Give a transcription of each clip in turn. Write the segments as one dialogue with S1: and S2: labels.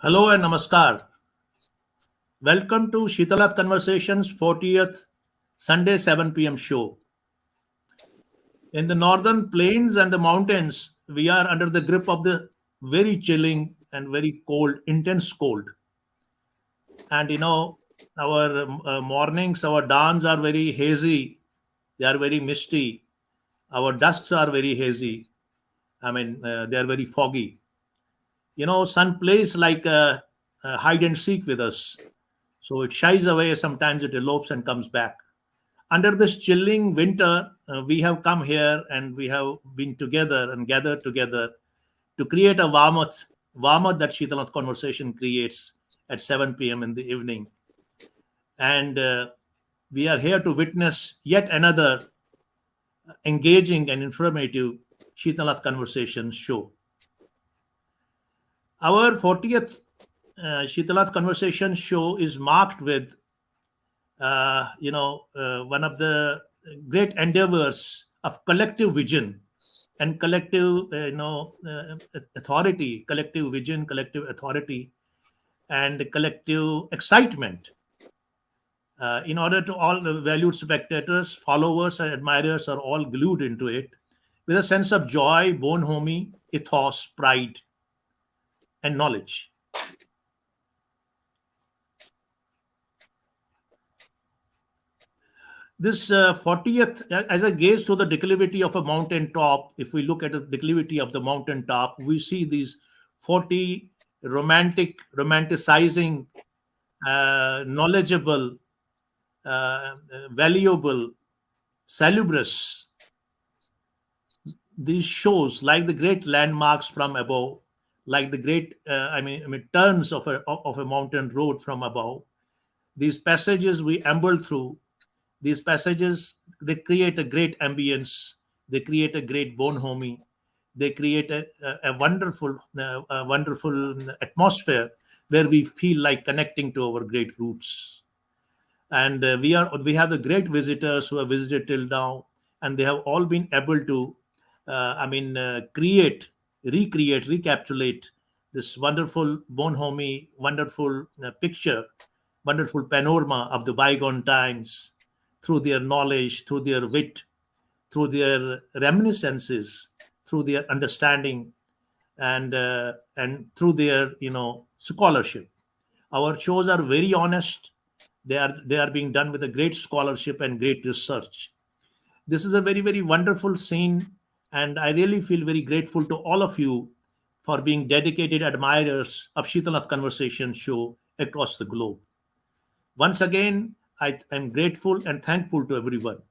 S1: Hello and namaskar. Welcome to Shitalat Conversations 40th Sunday 7 p.m. show. In the northern plains and the mountains, we are under the grip of the very chilling and very cold, intense cold. And our mornings, our dawns are very hazy, they are very misty. Our dusks are very hazy. They are very foggy. Sun plays like a hide and seek with us. So it shies away, sometimes it elopes and comes back. Under this chilling winter, we have come here and we have been together and gathered together to create a warmth that Shitalath conversation creates at 7 p.m. in the evening. And we are here to witness yet another engaging and informative Shitalath conversation show. Our 40th Shitalath conversation show is marked with one of the great endeavors of collective vision and collective, authority, collective vision, collective authority, and collective excitement. In order to all the valued spectators, followers, and admirers are all glued into it with a sense of joy, bonhomie, ethos, pride, and knowledge. This 40th, as I gaze through the declivity of a mountain top, if we look at the declivity of the mountain top, we see these 40 romanticizing, knowledgeable, valuable, salubrious. These shows, like the great landmarks from above, like the great, turns of a mountain road from above, these passages we amble through, these passages, they create a great ambience, they create a great bonhomie, they create a wonderful atmosphere where we feel like connecting to our great roots. And we have the great visitors who have visited till now, and they have all been able to create, recreate, recapitulate this wonderful bonhomie, wonderful picture, wonderful panorama of the bygone times through their knowledge, through their wit, through their reminiscences, through their understanding, and through their scholarship. Our shows are very honest. They are being done with a great scholarship and great research. This is a very, very wonderful scene, and I really feel very grateful to all of you for being dedicated admirers of Shitalath Conversation show across the globe. Once again, I am grateful and thankful to everyone.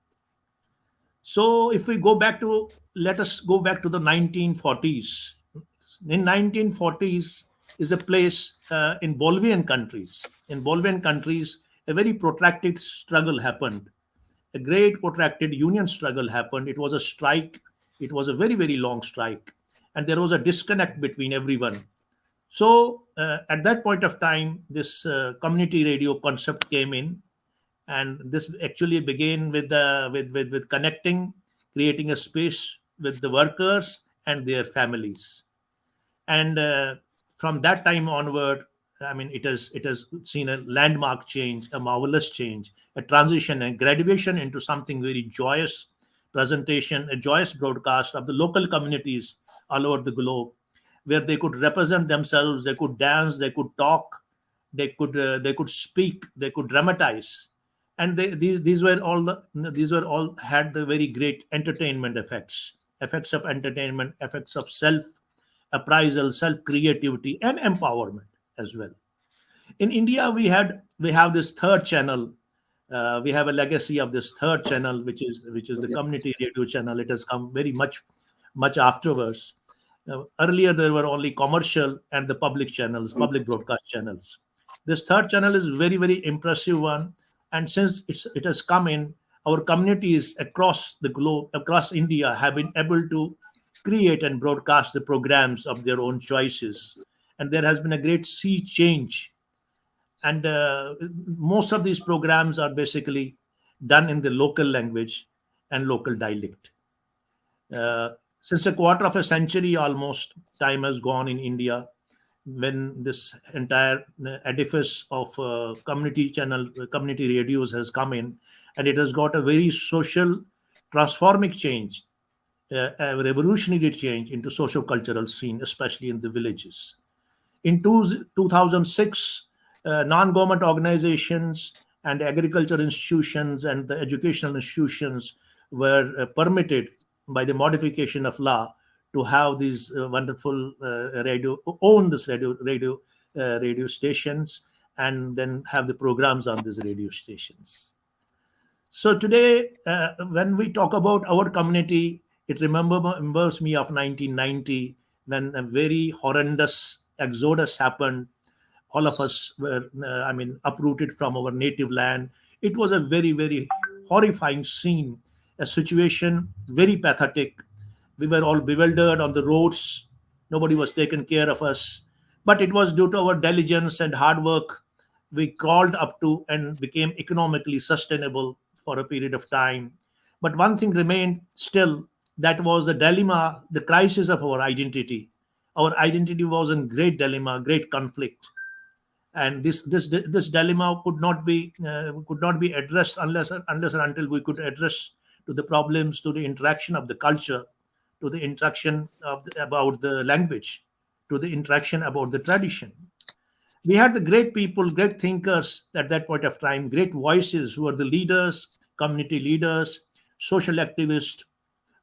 S1: So, if we go back to, let us go back to the 1940s. In 1940s is a place in Bolivian countries. In Bolivian countries, a very protracted struggle happened. A great protracted union struggle happened. It was a strike. It was a very, very long strike. And there was a disconnect between everyone. So at that point of time, this community radio concept came in, and this actually began with connecting, creating a space with the workers and their families. And from that time onward, it has seen a landmark change, a marvelous change, a transition and graduation into something very joyous presentation, a joyous broadcast of the local communities all over the globe, where they could represent themselves, they could dance, they could talk, they could speak, they could dramatize. And these were all had the very great entertainment effects, effects of entertainment, effects of self appraisal, self creativity, and empowerment as well. In India, we have this third channel. We have a legacy of this third channel, which is the community radio channel. It has come very much afterwards. Earlier, there were only commercial and the public channels, public broadcast channels. This third channel is very, very impressive one, and since it has come in, our communities across the globe, across India, have been able to create and broadcast the programs of their own choices, and there has been a great sea change. And most of these programs are basically done in the local language and local dialect. Since a quarter of a century almost time has gone in India, when this entire edifice of community radios has come in, and it has got a very social transformic change, a revolutionary change into socio-cultural scene, especially in the villages. In 2006, non-government organizations and agriculture institutions and the educational institutions were permitted by the modification of law to have these wonderful own this radio stations, and then have the programs on these radio stations. So today, when we talk about our community, it remembers me of 1990, when a very horrendous exodus happened. All of us were, uprooted from our native land. It was a very, very horrifying scene, a situation very pathetic. We were all bewildered on the roads. Nobody was taking care of us. But it was due to our diligence and hard work. We crawled up to and became economically sustainable for a period of time. But one thing remained still, that was the dilemma, the crisis of our identity. Our identity was in great dilemma, great conflict, and this dilemma could not be addressed unless and until we could address to the problems, to the interaction of the culture, to the interaction about the language, to the interaction about the tradition. We had the great people, great thinkers at that point of time, great voices who were the leaders, community leaders, social activists,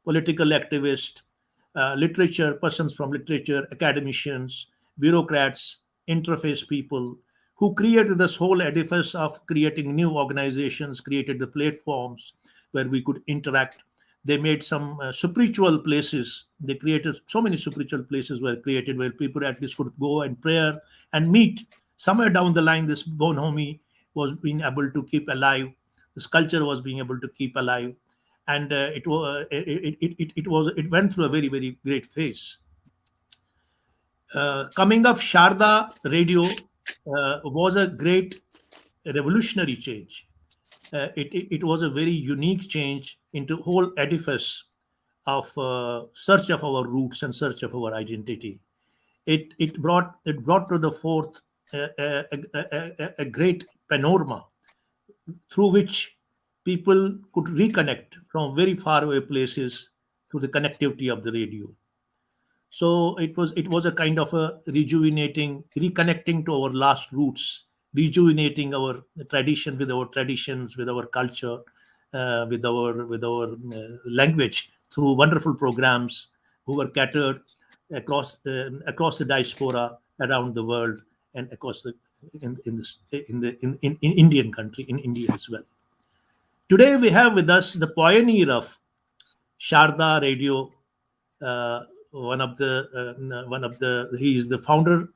S1: political activists, literature, persons from literature, academicians, bureaucrats, interface people, who created this whole edifice of creating new organizations, created the platforms where we could interact. They made some spiritual places. They created so many spiritual places were created where people at least could go and prayer and meet. Somewhere down the line, this bonhomie was being able to keep alive. This culture was being able to keep alive, and it went through a very, very great phase. Coming of Sharda Radio was a great revolutionary change. It was a very unique change into whole edifice of search of our roots and search of our identity. It brought to the forth a great panorama through which people could reconnect from very far away places through the connectivity of the radio. So it was a kind of a rejuvenating, reconnecting to our last roots, rejuvenating our tradition with our traditions, with our culture, with our language, through wonderful programs who were catered across the diaspora around the world, and across the in this in Indian country, in India as well. Today we have with us the pioneer of Sharda Radio, he is the founder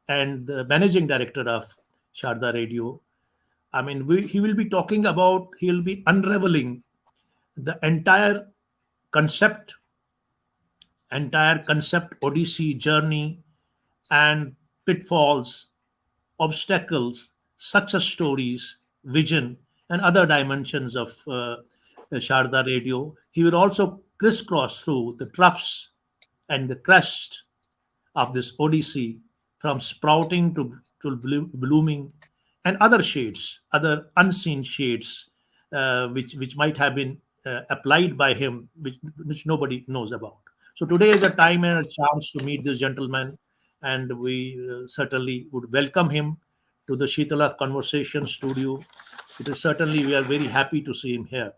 S1: and the managing director of Sharda Radio. He will be unraveling the concept, entire concept, odyssey, journey, and pitfalls, obstacles, success stories, vision, and other dimensions of Sharda Radio. He will also crisscross through the troughs and the crest of this odyssey, from sprouting to blooming, and other shades, other unseen shades, which might have been applied by him, which nobody knows about. So today is a time and a chance to meet this gentleman, and we certainly would welcome him to the Shitalath Conversation Studio. It is certainly, we are very happy to see him here.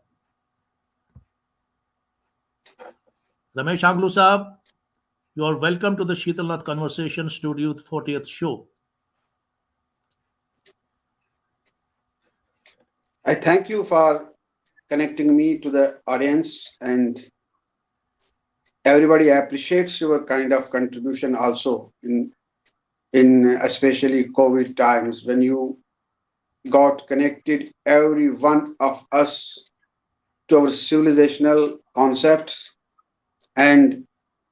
S1: Ramesh HANGLOO Saab, you are welcome to the Shitalath Conversation Studio 40th show.
S2: I thank you for connecting me to the audience, and everybody appreciates your kind of contribution also in especially COVID times, when you got connected every one of us to our civilizational concepts. And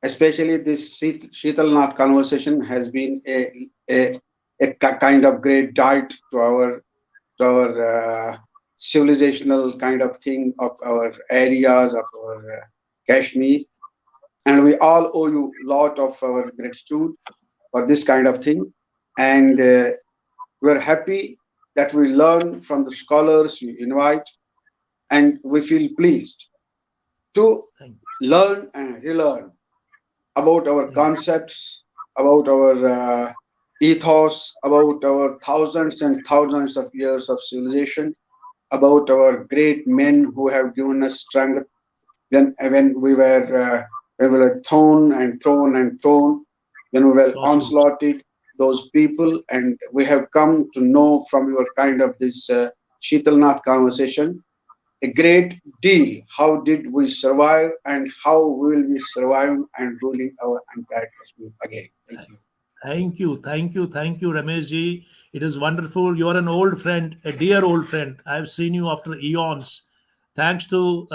S2: especially this Sheetalnath conversation has been a kind of great diet to our civilizational kind of thing of our areas, of our Kashmir. And we all owe you a lot of our gratitude for this kind of thing. And we're happy that we learn from the scholars you invite, and we feel pleased to
S1: Thank,
S2: learn and relearn about our
S1: thank,
S2: concepts, about our ethos, about our thousands and thousands of years of civilization, about our great men who have given us strength when we were thrown and thrown and thrown, when we were
S1: crossroads.
S2: onslaughted, those people, and we have come to know from your kind of this Sheetalnath conversation a great deal. How did we survive, and how will we survive and ruling our entire Kashmir again? Thank you.
S1: Thank you, thank you, thank you, Ramesh ji. It is wonderful. You are an old friend, a dear old friend. I have seen you after eons. Thanks to,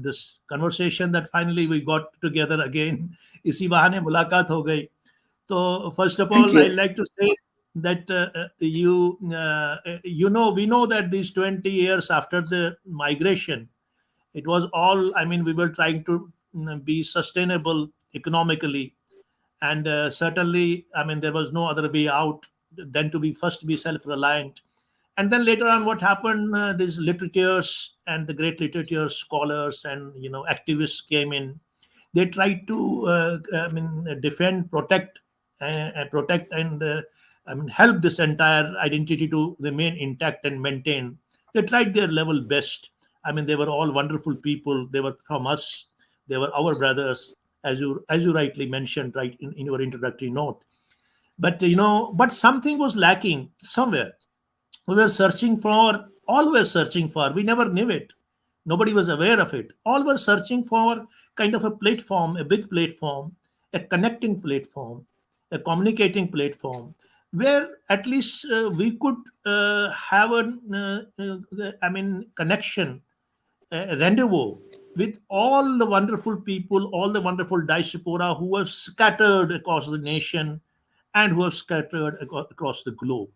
S1: this conversation that finally we got together again. इसी बहाने मुलाकात हो गई. So first of
S2: Thank
S1: all, I
S2: you.
S1: like to say that you know, we know that these 20 years after the migration, it was all. I mean, we were trying to be sustainable economically, and certainly, I mean, there was no other way out than to be first be self-reliant. And then later on, what happened? These literatures and the great literature scholars and activists came in. They tried to defend, protect and help this entire identity to remain intact and maintain. They tried their level best. I mean, they were all wonderful people. They were from us. They were our brothers, as you rightly mentioned, right in your introductory note. But but something was lacking somewhere. We were searching for, all were searching for. We never knew it. Nobody was aware of it. All were searching for kind of a platform, a big platform, a connecting platform, a communicating platform, where at least we could have connection, a rendezvous with all the wonderful people, all the wonderful diaspora who were scattered across the nation and who are scattered across the globe.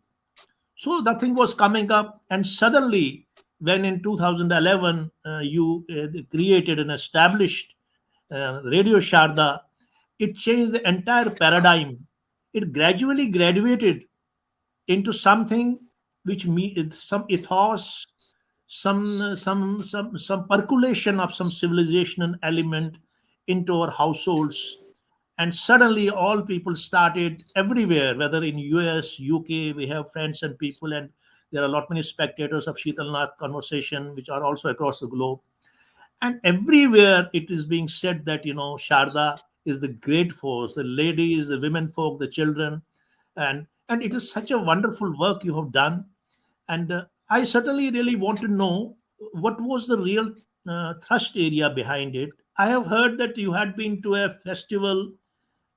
S1: So nothing was coming up, and suddenly, when in 2011 you created and established Radio Sharda, it changed the entire paradigm. It gradually graduated into something which some ethos, some percolation of some civilization element into our households, and suddenly all people started everywhere, whether in US, UK. We have friends and people, and there are a lot many spectators of Sheetalnath conversation which are also across the globe, and everywhere it is being said that Sharda is the great force, the ladies, the women folk, the children, and it is such a wonderful work you have done. And I certainly really want to know what was the real thrust area behind it. I have heard that you had been to a festival.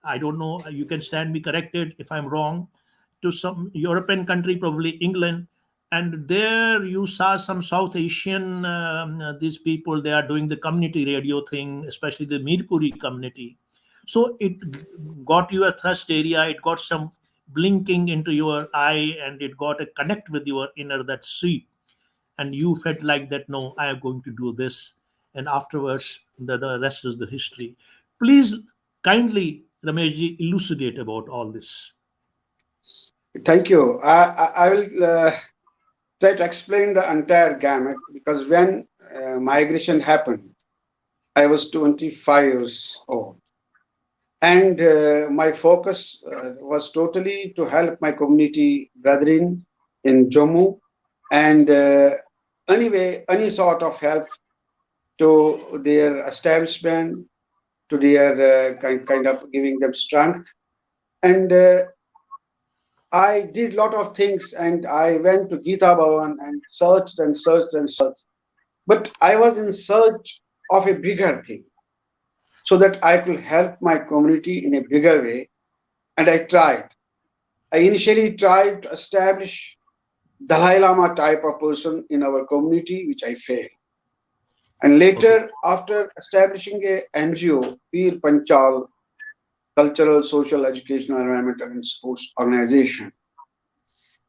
S1: I don't know. You can stand me corrected if I'm wrong. To some European country, probably England, and there you saw some South Asian these people. They are doing the community radio thing, especially the Mirpuri community. So it got you a thrust area. It got some blinking into your eye, and it got a connect with your inner that sweep, and you felt like that. No, I am going to do this, and afterwards the rest is the history. Please kindly, Rameshji, elucidate about all this.
S2: Thank you. I will try to explain the entire gamut, because when migration happened, I was 25 years old. And my focus was totally to help my community brethren in Jammu, and anyway, any sort of help to their establishment, to their kind of giving them strength. And I did a lot of things, and I went to Gita Bhavan and searched and searched and searched. But I was in search of a bigger thing, so that I could help my community in a bigger way. And I tried. I initially tried to establish Dalai Lama type of person in our community, which I failed. And
S1: Okay.
S2: later, after establishing a NGO, Peer Panchal, Cultural, Social, Educational, Environmental, and Sports Organization,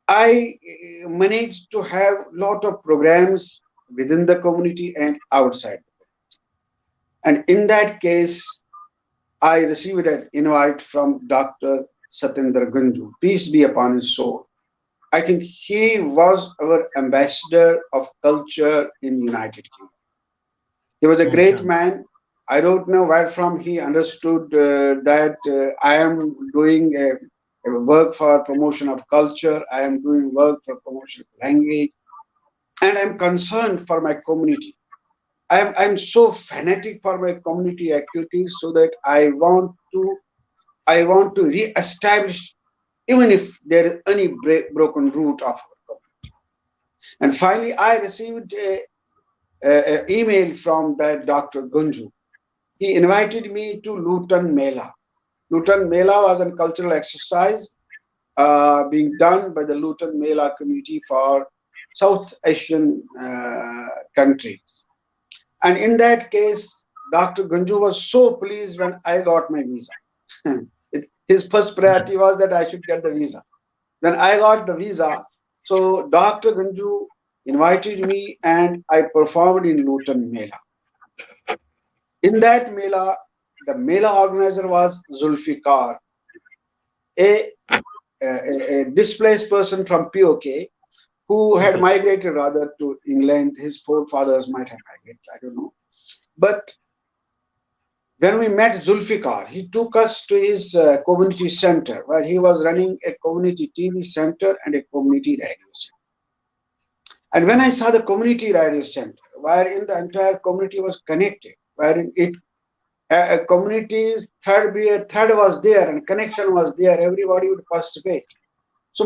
S2: I managed to have a lot of programs within the community and outside. And in that case, I received an invite from Dr. Satyendra Gunju, peace be upon his soul. I think he was our ambassador of culture in United Kingdom. He was a
S1: Oh,
S2: great
S1: John.
S2: man. I don't know where from he understood that I am doing a work for promotion of culture. I am doing work for promotion of language, and I'm concerned for my community. I'm so fanatic for my community activities, so that I want to re-establish, even if there is any broken root of our community. And finally, I received a email from that Dr. Gunju. He invited me to Luton Mela. Luton Mela was a cultural exercise being done by the Luton Mela community for South Asian countries. And in that case, Dr. Gunju was so pleased when I got my visa. His first priority was that I should get the visa. When I got the visa, so Dr. Gunju invited me and I performed in Luton Mela. In that Mela, the Mela organizer was Zulfikar, a, a displaced person from POK who had
S1: Okay.
S2: migrated rather to England. His forefathers might have migrated, I don't know. But when we met Zulfikar, he took us to his community center where he was running a community TV center and a community radio center. And when I saw the community radio center, wherein the entire community was connected, wherein it communities third was there and connection was there, everybody would participate. So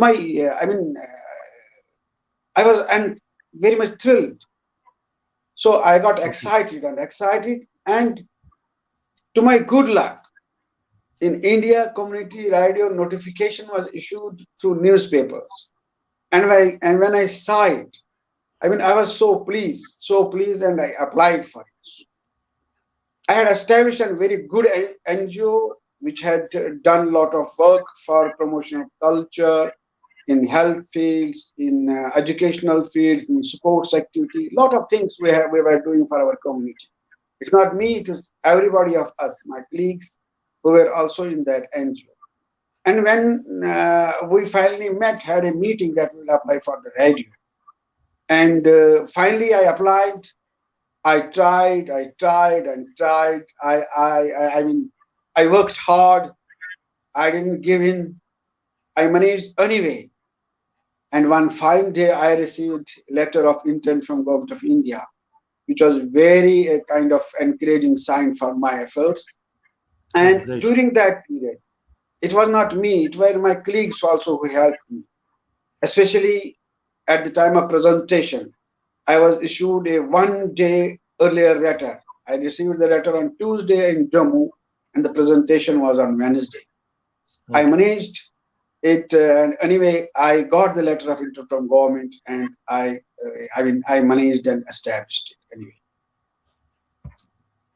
S2: I was and very much thrilled. So I got
S1: Okay.
S2: excited, and to my good luck, in India, community radio notification was issued through newspapers. And when I saw it, I was so pleased, and I applied for it. I had established a very good NGO which had done a lot of work for promotion of culture in health fields, in educational fields, in sports activity. A lot of things we were doing for our community. It's not me; it is everybody of us, my colleagues, who were also in that NGO. And when we finally met, had a meeting that we'll apply for the radio. And finally, I applied. I tried and tried. I worked hard. I didn't give in. I managed anyway. And one fine day, I received letter of intent from Government of India, which was very a kind of encouraging sign for my efforts.
S1: Oh,
S2: And
S1: great.
S2: during that period, it was not me; it were my colleagues also who helped me, especially at the time of presentation. I was issued a 1 day earlier letter. I received the letter on Tuesday in Jammu, and the presentation was on Wednesday. I
S1: Okay.
S2: managed it, and anyway, I got the letter of intent from government, and I managed and established it. Anyway,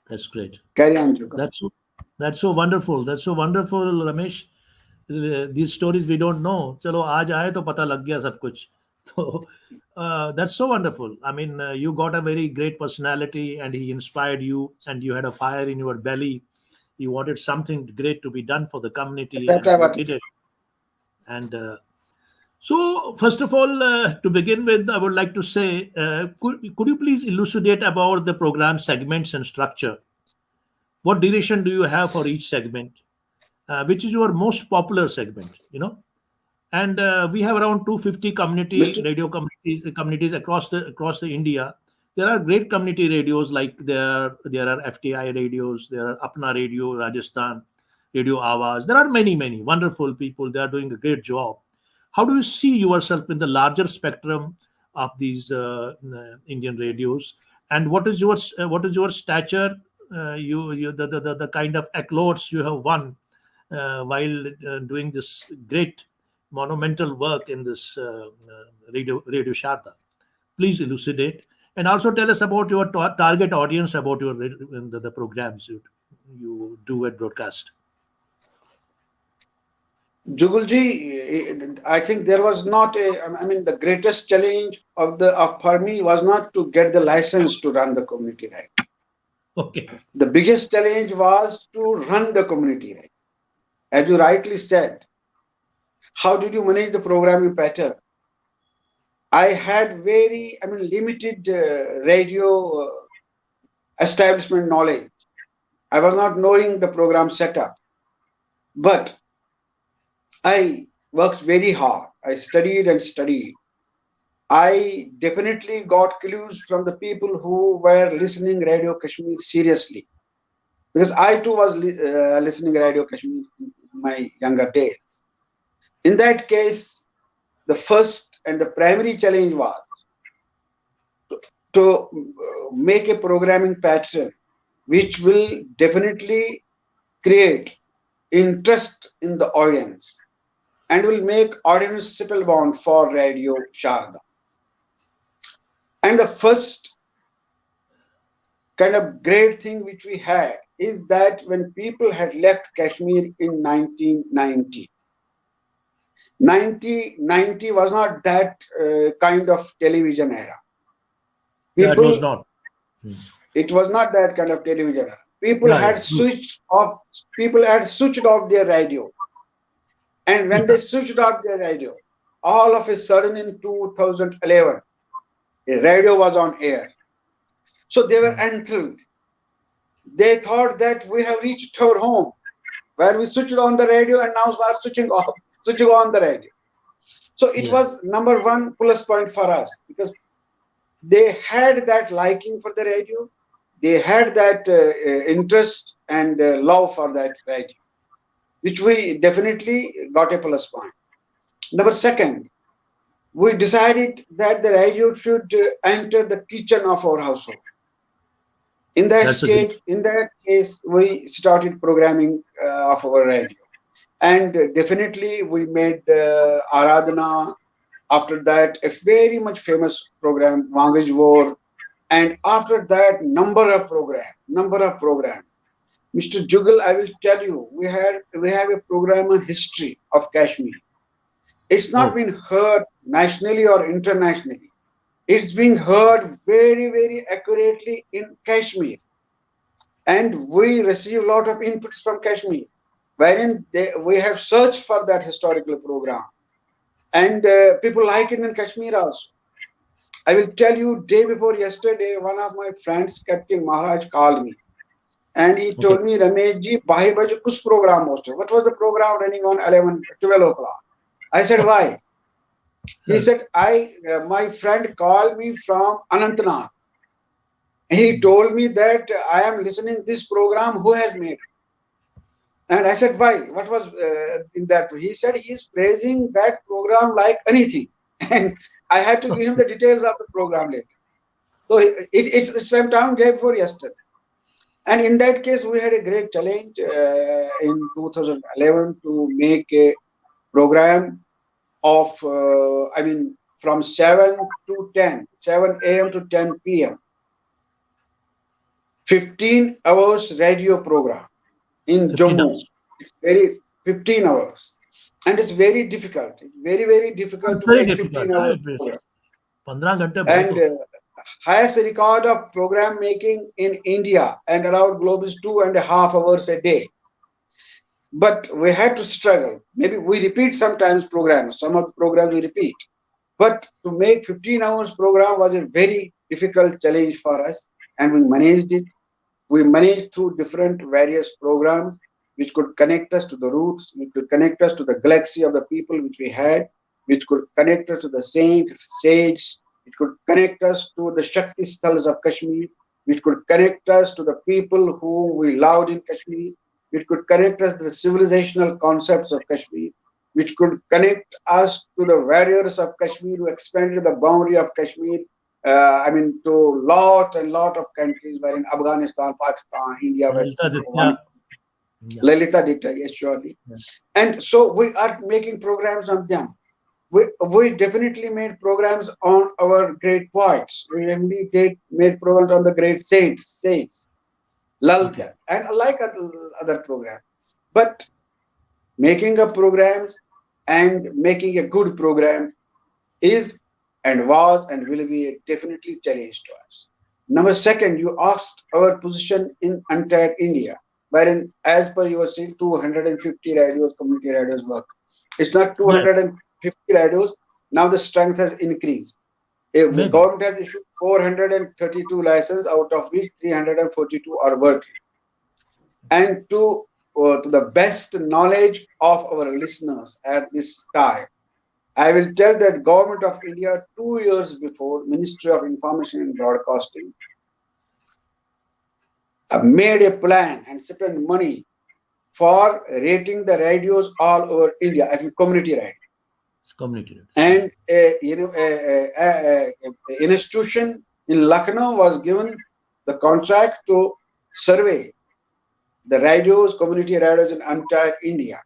S1: That's great.
S2: carry on, Jugal.
S1: That's so, that's so wonderful. That's so wonderful, Ramesh. These stories we don't know. चलो आज आए तो पता लग गया सब कुछ. So that's so wonderful. I mean, you got a very great personality, and he inspired you, and you had a fire in your belly. You wanted something great to be done for the community, and
S2: Etc.
S1: you
S2: What?
S1: did it. And so, first of all, to begin with, I would like to say, could you please elucidate about the program segments and structure? What duration do you have for each segment? Which is your most popular segment? And we have around 250 community
S2: Mr.
S1: radio communities across the India. There are great community radios, like there are FTI radios, there are Apna Radio Rajasthan, Radio Awaz. There are many wonderful people. They are doing a great job. How do you see yourself in the larger spectrum of these Indian radios? And what is your stature? The kind of accolades you have won while doing this great monumental work in this Radio Sharda. Please elucidate, and also tell us about your target audience, about the programs you do at broadcast.
S2: Jugalji, I think there was not a. The greatest challenge for me was not to get the license to run the community radio.
S1: Okay.
S2: The biggest challenge was to run the community, right? As you rightly said, how did you manage the programming pattern? I had limited radio establishment knowledge. I was not knowing the program setup, but I worked very hard. I studied and studied. I definitely got clues from the people who were listening Radio Kashmir seriously, because I too was listening Radio Kashmir in my younger days. In that case, the first and the primary challenge was to make a programming pattern which will definitely create interest in the audience and will make audience spellbound for Radio Sharda. And the first kind of great thing which we had is that when people had left Kashmir in 1990, 1990 was not that kind of television era.
S1: Yeah, it was
S2: People,
S1: not. Hmm.
S2: it was not that kind of television era. People
S1: Yeah, yeah,
S2: had
S1: true.
S2: switched off. People had switched off their radio, and when they
S1: Yeah.
S2: switched off their radio, all of a sudden in 2011, a radio was on air. So they were
S1: Hmm.
S2: enthralled. They thought that we have reached our home, where we switched on the radio and now we are switching on the radio. So it
S1: Yeah.
S2: was number one plus point for us, because they had that liking for the radio, they had that interest and love for that radio, which we definitely got a plus point. Number second, we decided that the radio should enter the kitchen of our household.
S1: That's a great.
S2: In that case, we started programming of our radio, and definitely we made Aradhana. After that, a very much famous program, Language War, and after that, number of program. Mr. Jugal, I will tell you, we have a program on history of Kashmir. It's not
S1: Oh,
S2: been heard nationally or internationally. It's being heard very accurately in Kashmir, and we receive a lot of inputs from Kashmir, wherein we have searched for that historical program, and people like it in Kashmir also. I will tell you, day before yesterday, one of my friends, Captain Maharaj, called me and he
S1: okay.
S2: told me, Ramesh ji, bahi baje kus program hoste? What was the program running on 11, 12 o'clock? I said, why? He said, my friend called me from Anantnag. He
S1: Hmm.
S2: told me that I am listening this program. Who has made it? And I said, why? What was in that? He said he is praising that program like anything. And I had to give him the details of the program later. So it's the same time day before yesterday. And in that case, we had a great challenge in 2011 to make a program of, from 7 to 10, 7 a.m. to 10 p.m., 15 hours radio program in
S1: 15
S2: Jammu.
S1: hours.
S2: It's very 15 hours. And it's very difficult. It's very difficult
S1: It's
S2: to
S1: very
S2: make
S1: difficult.
S2: 15 hours
S1: Right?
S2: program.
S1: 15 घंटे बहुत
S2: And
S1: होते
S2: highest record of program making in India and around globe is 2.5 hours a day. But we had to struggle. Maybe we repeat sometimes programs. Some of the programs we repeat. But to make 15 hours program was a very difficult challenge for us, and we managed it. We managed through different various programs which could connect us to the roots, which could connect us to the galaxy of the people which we had, which could connect us to the saints, sages, which could connect us to the Shakti Sthals of Kashmir, which could connect us to the people who we loved in Kashmir, which could connect us to the civilizational concepts of Kashmir, which could connect us to the warriors of Kashmir who expanded the boundary of Kashmir, to lot and lot of countries wherein Afghanistan, Pakistan, India were
S1: Lalita
S2: one.
S1: Aditya. Yeah.
S2: Lalita Dicta, yes, surely.
S1: Yeah.
S2: And so we are making programs on them. We definitely made programs on our great poets. We definitely made programs on the great saints,
S1: Okay.
S2: Lalita, and like other programs. But making up programs and making a good program is and was and will be a definitely challenge to us. Number second, you asked our position in entire India, wherein, as per your say, 250 radios, community radios work. It's not
S1: Yes,
S2: 250 radios. Now the strength has increased. If the
S1: maybe.
S2: government has issued 432 licenses, out of which 342 are working. And to the best knowledge of our listeners at this time, I will tell that Government of India 2 years before Ministry of Information and Broadcasting made a plan and spent money for rating the radios all over India, I think community radio.
S1: It's community. Yeah.
S2: And a institution in Lucknow was given the contract to survey the radios, community radios in entire India.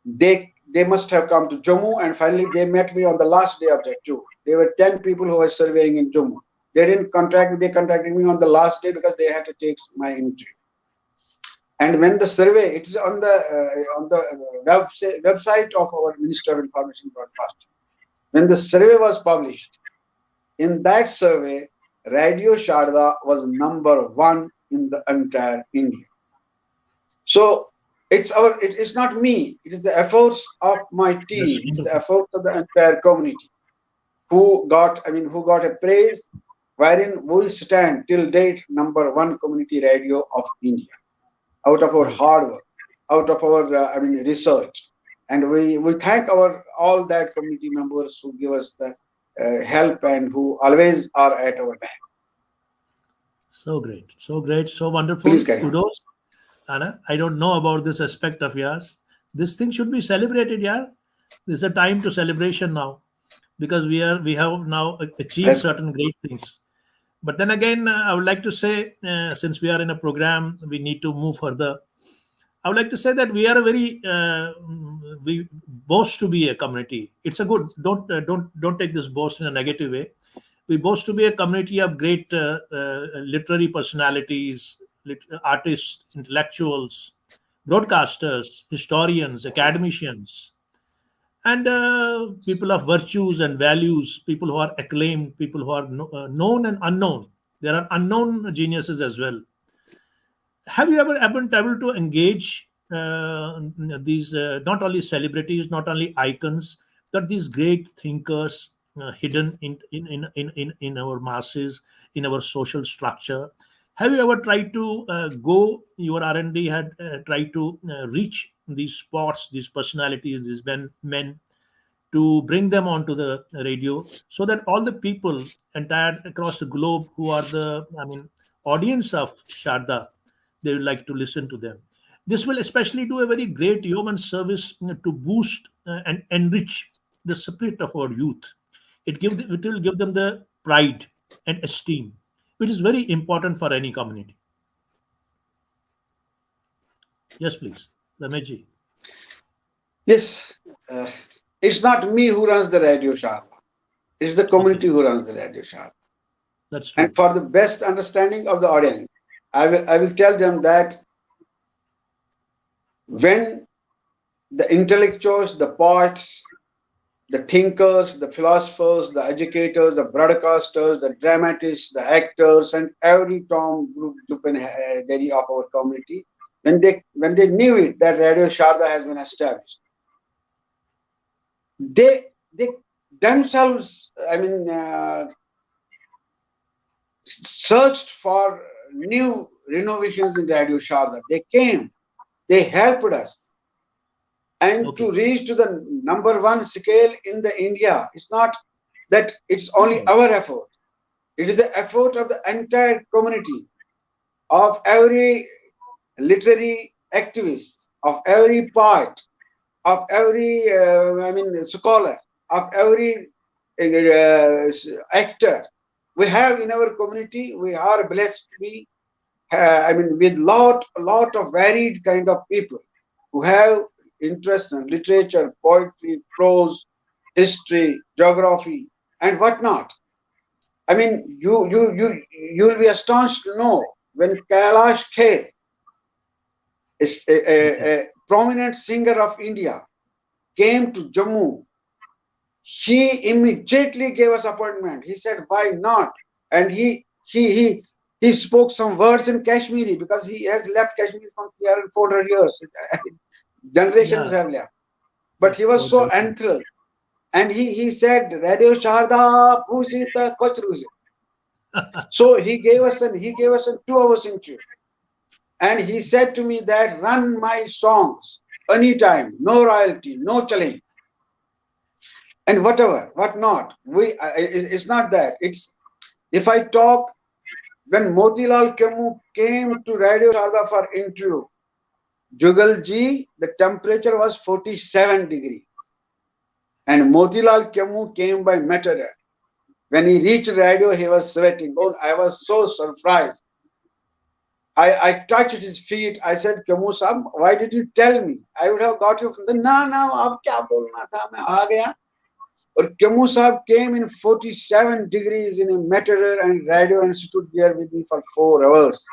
S2: They must have come to Jammu, and finally they met me on the last day of that tour. There were 10 people who were surveying in Jammu. They didn't contract me, they contacted me on the last day because they had to take my interview. And when the survey, it is on the website of our Minister of Information Broadcasting. When the survey was published, in that survey, Radio Sharda was number one in the entire India. So it's not me, it is the efforts of my
S1: That's
S2: team, it's the
S1: wonderful.
S2: efforts of the entire community who got a praise, wherein we stand till date number one community radio of India, out of our
S1: Great.
S2: hard work, out of our research. And we thank our all that community members who give us the help and who always are at our back.
S1: So great. So great. So wonderful.
S2: Please carry on.
S1: Kudos. Anna, I don't know about this aspect of yours. This thing should be celebrated, yeah. This is a time to celebration now because we have now achieved
S2: Yes,
S1: certain great things. But then again, I would like to say, since we are in a program, we need to move further. I would like to say that we are a very we boast to be a community. It's a good. Don't take this boast in a negative way. We boast to be a community of great literary personalities, artists, intellectuals, broadcasters, historians, academicians, and people of virtues and values, people who are acclaimed, people who are known and unknown. There are unknown geniuses as well. Have you ever been able to engage these not only celebrities, not only icons, but these great thinkers hidden in our masses, in our social structure? Have you ever tried to go, your R&D had tried to reach these spots, these personalities, these men, to bring them onto the radio so that all the people entire across the globe who are the, I mean, audience of Sharda, they would like to listen to them. This will especially do a very great human service to boost and enrich the spirit of our youth. It will give them the pride and esteem, which is very important for any community. Yes, please, Rameji.
S2: yes. Uh, it's not me who runs the radio show. It's the
S1: Okay,
S2: community who runs the radio show.
S1: that's
S2: And
S1: true.
S2: for the best understanding of the audience, I will tell them that when the intellectuals, the poets, the thinkers, the philosophers, the educators, the broadcasters, the dramatists, the actors, and every Tom group Delhi of our community, when they knew it that Radio Sharda has been established, they themselves, searched for new renovations in Radio Sharda. They came, they helped us, and to
S1: Okay.
S2: reach to the number one scale in the India, it's not that it's only
S1: Oh,
S2: our effort. It is the effort of the entire community, of every literary activist, of every poet, of every scholar, of every actor. We have in our community. We are blessed to be, with lot of varied kind of people who have interest in literature, poetry, prose, history, geography, and whatnot. I mean, you will be astonished to know when Kailash Kher is
S1: okay.
S2: a prominent singer of India came to Jammu. He immediately gave us appointment. He said, "Why not? and he spoke some words in Kashmiri because he has left Kashmir from 300, 400 years. Generations
S1: Yeah.
S2: have left. But he was
S1: God
S2: so
S1: help him.
S2: enthralled. And he said, Radio Sharda, Bhusita Kochruze. So he gave us a 2 hours interview. And he said to me that run my songs anytime, no royalty, no challenge. And whatever, what not. It's not that. It's if I talk when Motilal Kemu came to Radio Sharda for interview, Jugal ji, the temperature was 47 degrees. And Motilal Kemu came by Matador. When he reached radio, he was sweating. Oh, I was so surprised. I touched his feet. I said, Kemu sahab, why did you tell me? I would have got you from the ab kya bolna tha, main aa gaya. But Kemu sahab came in 47 degrees in a Matador and radio and stood there with me for 4 hours.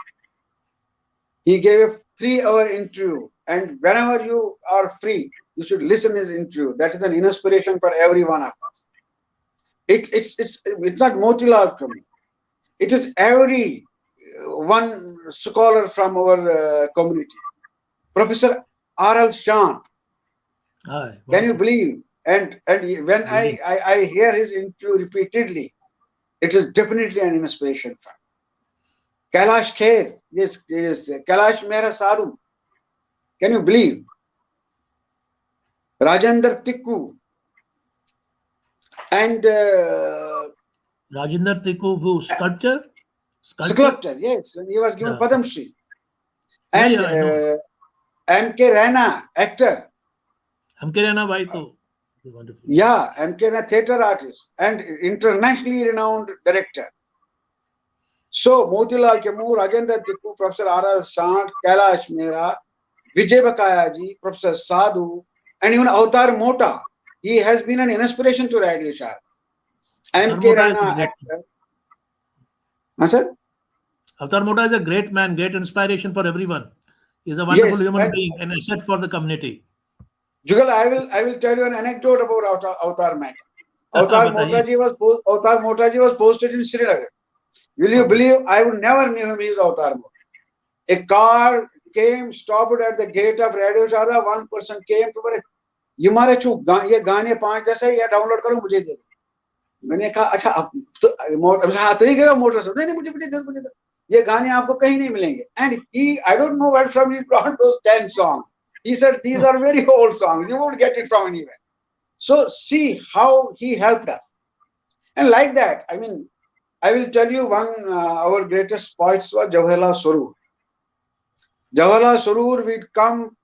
S2: He gave a 3-hour interview. And whenever you are free, you should listen his interview. That is an inspiration for every one of us. It's not Motilal Kemu. It is every one scholar from our community. Professor R.L. Shan.
S1: Aye,
S2: Can you
S1: wonderful.
S2: believe? And when
S1: Really.
S2: I hear his interview repeatedly, it is definitely an inspiration for me. Kailash Kher, yes, Kailash Mehra Sadhu. Can you believe? Rajendra Tikku and
S1: Rajendra Tikku, who sculptor? Sculptor?
S2: sculptor, yes, when he was given
S1: Yeah.
S2: Padam Shri.
S1: Yeah,
S2: And
S1: yeah, I know.
S2: M.K. Raina, actor.
S1: हमके रहना भाई तो wonderful.
S2: Yeah, M.K. Raina, theatre artist and internationally renowned director. So, Motilal Kemu, Rajendra Tikku, Professor R.R. Sant, Kailash Mehra, Vijay Bakayaji, Professor Sadhu, and even Avatar Mota. He has been an inspiration to Radio Sharda. M.K.
S1: Mota is a
S2: Raina,
S1: great
S2: actor. Sir?
S1: Avatar Mota is a great man, great inspiration for everyone. He's a wonderful
S2: Yes,
S1: human
S2: and
S1: being, an asset for the community.
S2: Jugal, I will tell you an anecdote about Avatar Mota. Avatar
S1: बताइए.
S2: Mota ji was posted in Srinagar. Will you
S1: Okay.
S2: believe I would never knew him? He is Avatar Mota. A car came, stopped at the gate of Radio Sharda. One person came to me. ये मारे चू ये गाने 5 जैसे ये download करो मुझे दे दो. मैंने कहा अच्छा आप तो हाँ तो ही गया मोटर से नहीं मुझे मुझे दो. ये गाने आपको कहीं नहीं मिलेंगे. And I don't know where from he brought those 10 songs. He said these are very old songs. You won't get it from anywhere. So see how he helped us. And like that, I mean, I will tell you one our greatest poets was Jawaharlal Surur. Jawaharlal Surur will come.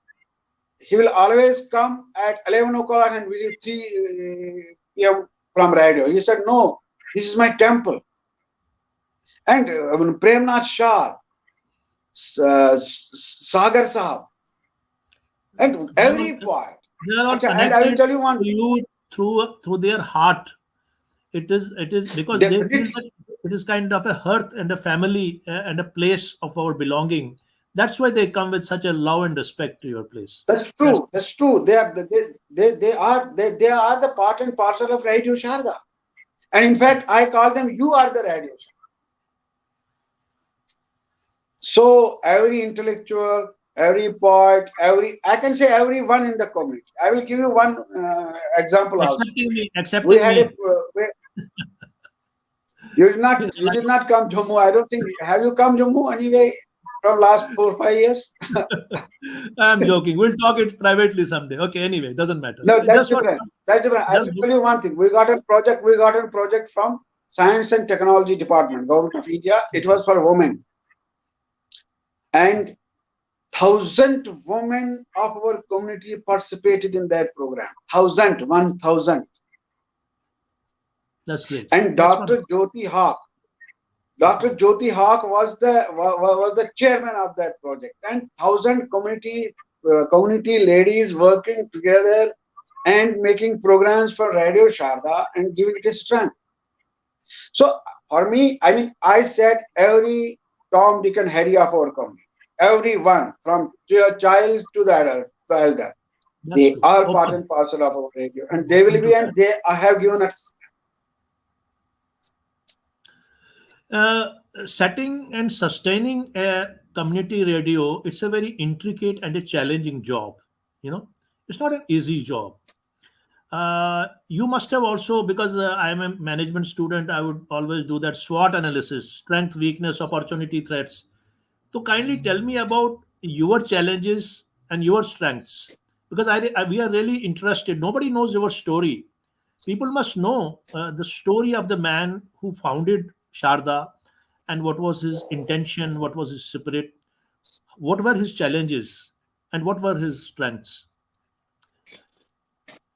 S2: He will always come at 11 o'clock and will 3 p.m. from radio. He said, no, this is my temple. And Premnath Shah, Sagar Sahab, and every poet.
S1: They are all
S2: And I will
S1: connected
S2: tell you one
S1: to you through their heart. It is because they feel
S2: definitely.
S1: that it is kind of a hearth and a family and a place of our belonging. That's why they come with such a love and respect to your place.
S2: That's
S1: That's
S2: true. That's true. They are the part and parcel of Radio Sharda. And in fact, I call them you are the Radio Sharda. So every intellectual, every poet, I can say everyone in the community. I will give you one example also.
S1: accepting
S2: We had
S1: me.
S2: you did not come Jammu. I don't think. Have you come Jammu anyway from last 4 or 5 years?
S1: I'm joking. We'll talk it privately someday. Okay, anyway, doesn't matter.
S2: No, that's
S1: Just
S2: different. That's different. I will
S1: just
S2: tell you one thing. We got a project from Science and Technology Department, Government of India. It was for women. And 1,000 women of our community participated in that program. 1,000.
S1: That's great.
S2: And
S1: That's
S2: Dr. Jyoti Hawk. Dr. Jyoti Hawk was the chairman of that project. And 1,000 community ladies working together and making programs for Radio Sharda and giving it a strength. So for me, I mean, I said every Tom, Dick and Harry of our community, everyone from child to the elder, they
S1: good.
S2: are part and parcel of our radio, and they will be, and they have given us.
S1: Uh, Setting and sustaining a community radio, it's a very intricate and a challenging job. You know, it's not an easy job. You must have also, because I am a management student, I would always do that SWOT analysis: strength, weakness, opportunity, threats. So kindly tell me about your challenges and your strengths, because we are really interested. Nobody knows your story. People must know the story of the man who founded Sharda, and what was his intention, what was his spirit, what were his challenges, and what were his strengths.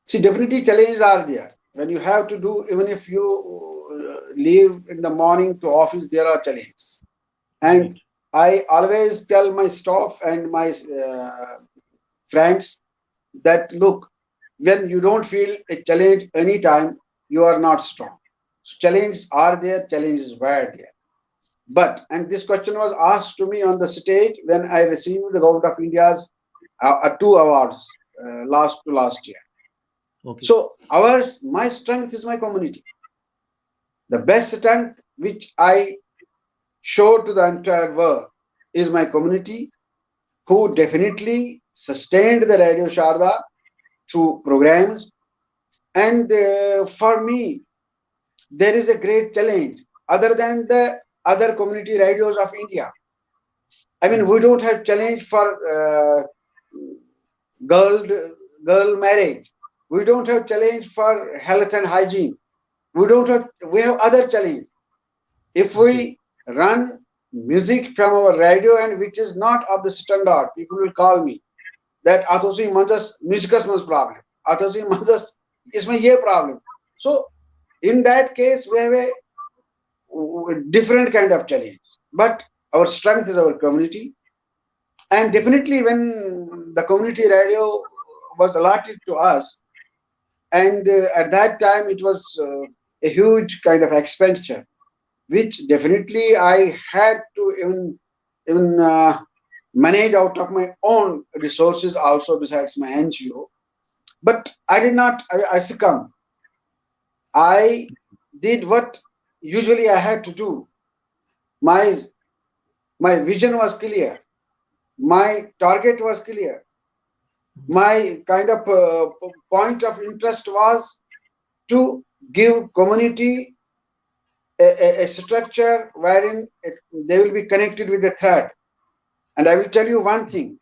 S2: See, definitely challenges are there. When you have to do, even if you leave in the morning to office, there are challenges. And
S1: Right.
S2: I always tell my staff and my friends that look, when you don't feel a challenge anytime, you are not strong. So challenges are there, challenges were there. But, and this question was asked to me on the stage when I received the Government of India's two awards last year.
S1: Okay.
S2: So my strength is my community. The best strength which I show to the entire world is my community, who definitely sustained the Radio Sharda through programs. And for me, there is a great challenge other than the other community radios of India. I mean, we don't have challenge for girl girl marriage. We don't have challenge for health and hygiene. We have other challenge. If
S1: Okay.
S2: we run music from our radio and which is not of the standard, people will call me that Atosi Manjas musicus mas problem. Atosi Manjas isme ye problem. So in that case, we have a different kind of challenge. But our strength is our community. And definitely when the community radio was allotted to us, and at that time it was a huge kind of expenditure, which definitely I had to even manage out of my own resources also besides my NGO. But I did not. I succumbed. I did what usually I had to do. My my vision was clear. My target was clear. My kind of point of interest was to give community a structure wherein they will be connected with the thread. And I will tell you one thing.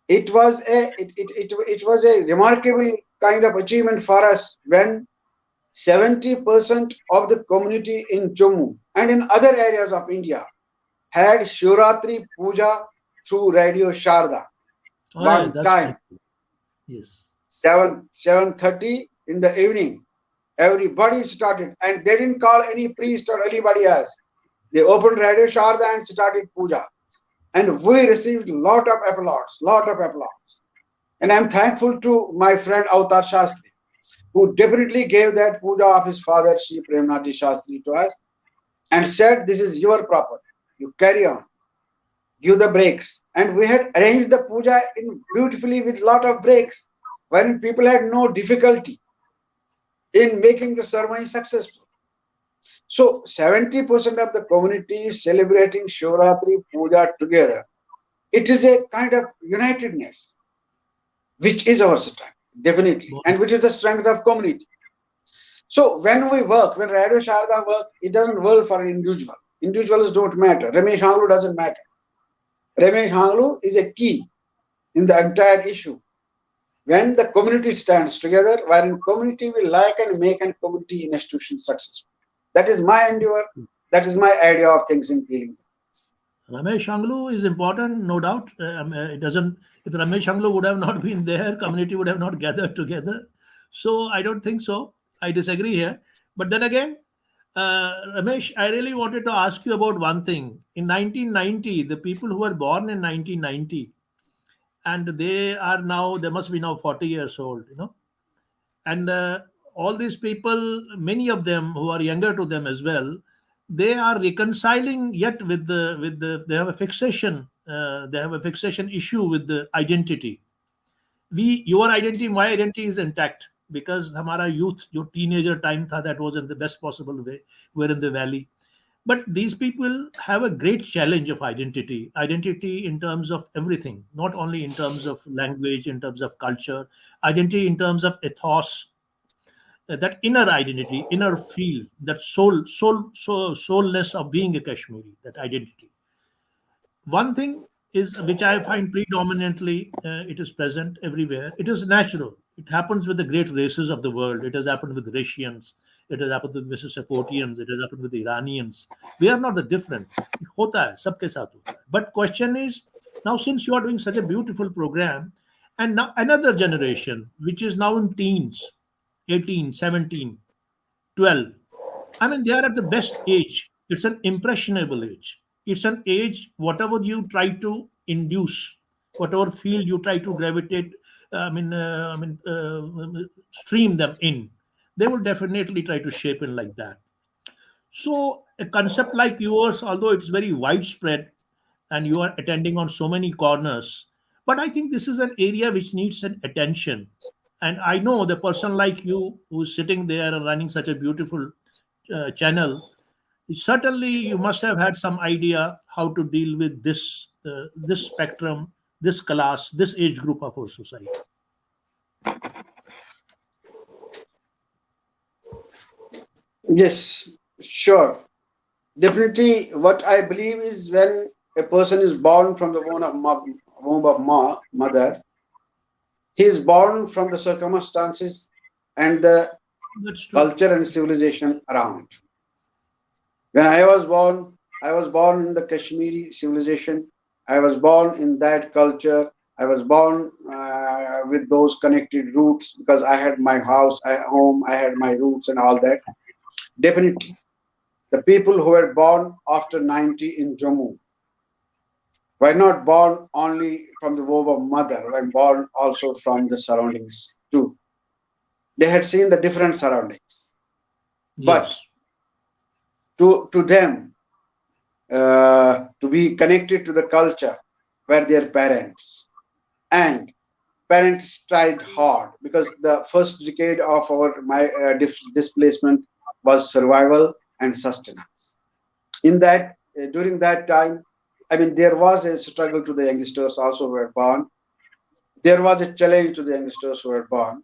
S2: It was a remarkable kind of achievement for us when 70% of the community in Jammu and in other areas of India had Shivratri Puja through Radio Sharda.
S1: Oh, yeah,
S2: One
S1: that's
S2: time,
S1: wonderful. Yes.
S2: 7:30 in the evening, everybody started, and they didn't call any priest or anybody else. They opened Radio Sharda and started puja, and we received lot of applause. And I'm thankful to my friend Avatar Shastri, who definitely gave that puja of his father Shri Premnathi Shastri to us and said, "This is your property. You carry on, give the breaks." And we had arranged the puja in beautifully with lot of breaks, wherein people had no difficulty in making the ceremony successful. So 70% of the community is celebrating Shivratri Puja together. It is a kind of unitedness, which is our strength, definitely,
S1: Bon-
S2: and which is the strength of community. So when Radio Sharda work, it doesn't work for an individual. Individuals don't matter. Ramesh Hanglu doesn't matter. Ramesh Hanglu is a key in the entire issue. When the community stands together, wherein community will like and make a community institution successful. That is my endeavor. That is my idea of things in dealing.
S1: Ramesh Anglu is important, no doubt. It doesn't. If Ramesh Anglu would have not been there, community would have not gathered together. So I don't think so. I disagree here. But then again, Ramesh, I really wanted to ask you about one thing. In 1990, the people who were born in 1990, and they must be now 40 years old, and all these people, many of them who are younger to them as well, they are reconciling yet with the they have a fixation, they have a fixation issue with the identity. Your identity, my identity is intact, because हमारा youth जो teenager time था, that was in the best possible way. We're in the valley. But these people have a great challenge of identity in terms of everything, not only in terms of language, in terms of culture, identity in terms of ethos, that inner identity, inner feel, that soulless of being a Kashmiri, that identity. One thing is which I find predominantly it is present everywhere. It is natural. It happens with the great races of the world. It has happened with Russians. It has happened with Mississippians. It has happened with Iranians. We are not the different. होता है, सबके साथ होता है. But question is, now since you are doing such a beautiful program, and now another generation which is now in teens, 18, 17, 12. I mean, they are at the best age. It's an impressionable age. It's an age, whatever you try to induce, whatever field you try to gravitate, stream them in, they will definitely try to shape in like that. So, a concept like yours, although it's very widespread and you are attending on so many corners, but I think this is an area which needs an attention. And I know the person like you who's sitting there and running such a beautiful channel, certainly you must have had some idea how to deal with this spectrum, this class, this age group of our society.
S2: Yes, sure. Definitely, what I believe is when a person is born from the womb of mother, he is born from the circumstances and the
S1: That's true.
S2: culture and civilization around. When I was born in the Kashmiri civilization. I was born in that culture. I was born with those connected roots because I had my home, I had my roots and all that. Definitely, the people who were born after 90 in Jammu were not born only from the womb of mother, were born also from the surroundings too. They had seen the different surroundings. But
S1: Yes.
S2: to them, to be connected to the culture were their parents. And parents tried hard because the first decade of our displacement was survival and sustenance. In that, during that time, I mean, there was a struggle to the youngsters also who were born. There was a challenge to the youngsters who were born.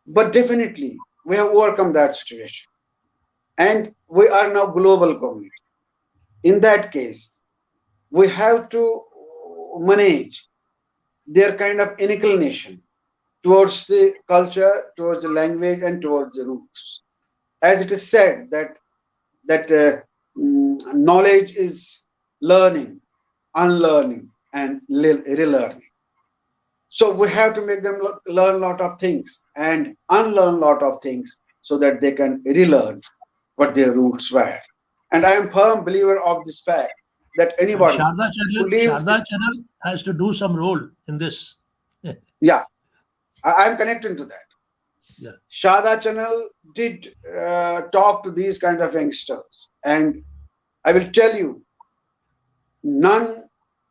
S2: But definitely, we have overcome that situation. And we are now global community. In that case, we have to manage their kind of inclination towards the culture, towards the language, and towards the roots. As it is said that knowledge is learning, unlearning, and relearning. So we have to make them learn a lot of things and unlearn a lot of things so that they can relearn what their roots were. And I am firm believer of this fact that
S1: And
S2: anybody who lives,
S1: Sharda channel has to do some role in this.
S2: yeah, I'm connecting to that.
S1: Yeah.
S2: Sharda channel did talk to these kind of youngsters, and I will tell you, none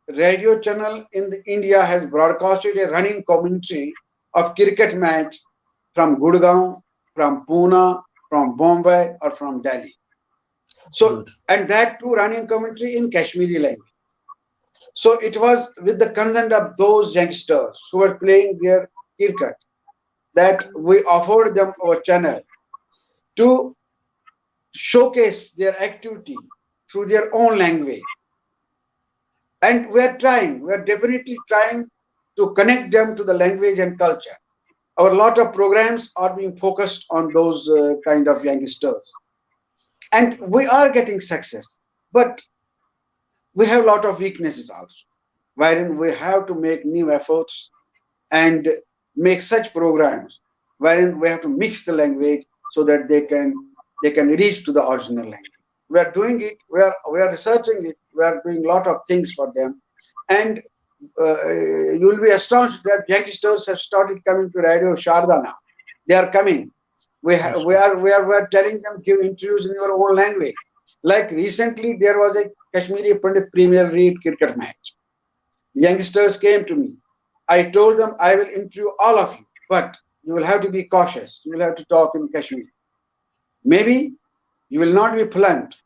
S2: radio channel in the India has broadcasted a running commentary of cricket match from Gurgaon, from Pune, from Bombay, or from Delhi. So,
S1: Good.
S2: and that too running commentary in Kashmiri language. So it was with the consent of those youngsters who were playing their cricket that we offered them our channel to showcase their activity through their own language. And we're definitely trying to connect them to the language and culture. Our lot of programs are being focused on those kind of youngsters. And we are getting success. But we have a lot of weaknesses also, wherein we have to make new efforts and make such programs wherein we have to mix the language so that they can reach to the original language. We are doing it. We are researching it. We are doing a lot of things for them, and you will be astonished that youngsters have started coming to Radio Sharda now. They are coming.
S1: That's good.
S2: We are telling them give interviews in your own language. Like recently, there was a Kashmiri Pandit Premier League cricket match. Youngsters came to me. I told them I will interview all of you, but you will have to be cautious. You will have to talk in Kashmiri. Maybe you will not be blunt,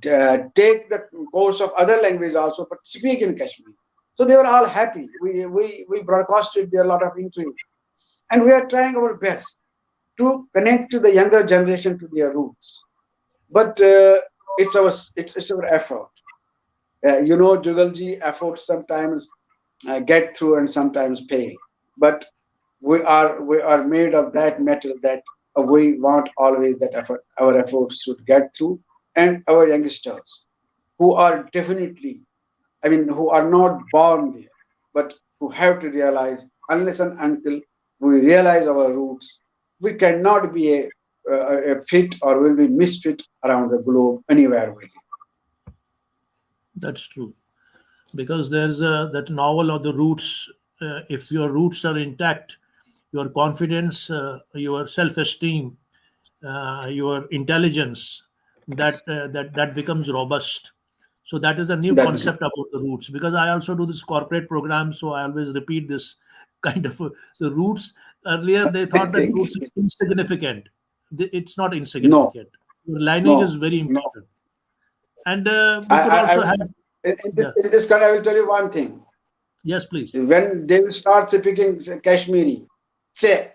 S2: take the course of other language also, but speak in Kashmiri. So they were all happy. We broadcasted there a lot of interview, and we are trying our best to connect to the younger generation to their roots. But it's our effort. Jugalji efforts sometimes get through and sometimes fail. But we are made of that metal that we want always that effort, our efforts should get through, and our youngsters who are definitely, I mean, who are not born there, but who have to realize unless and until we realize our roots, we cannot be a fit or will be misfit around the globe anywhere we live.
S1: That's true. Because there's that novel of the roots. If your roots are intact, your confidence, your self-esteem, your intelligence, that becomes robust. So that is a new
S2: Definitely.
S1: concept about the roots. Because I also do this corporate program, so I always repeat this kind of the roots. Earlier, they thought
S2: Same
S1: that
S2: thing.
S1: roots is insignificant. It's not
S2: No,
S1: insignificant. Your lineage is
S2: no,
S1: very
S2: no.
S1: important, and we
S2: I,
S1: could
S2: I, I
S1: also
S2: will,
S1: have.
S2: in this
S1: Yeah.
S2: in this kind, I will tell you one thing.
S1: Yes, please.
S2: When they will start speaking Kashmiri, say,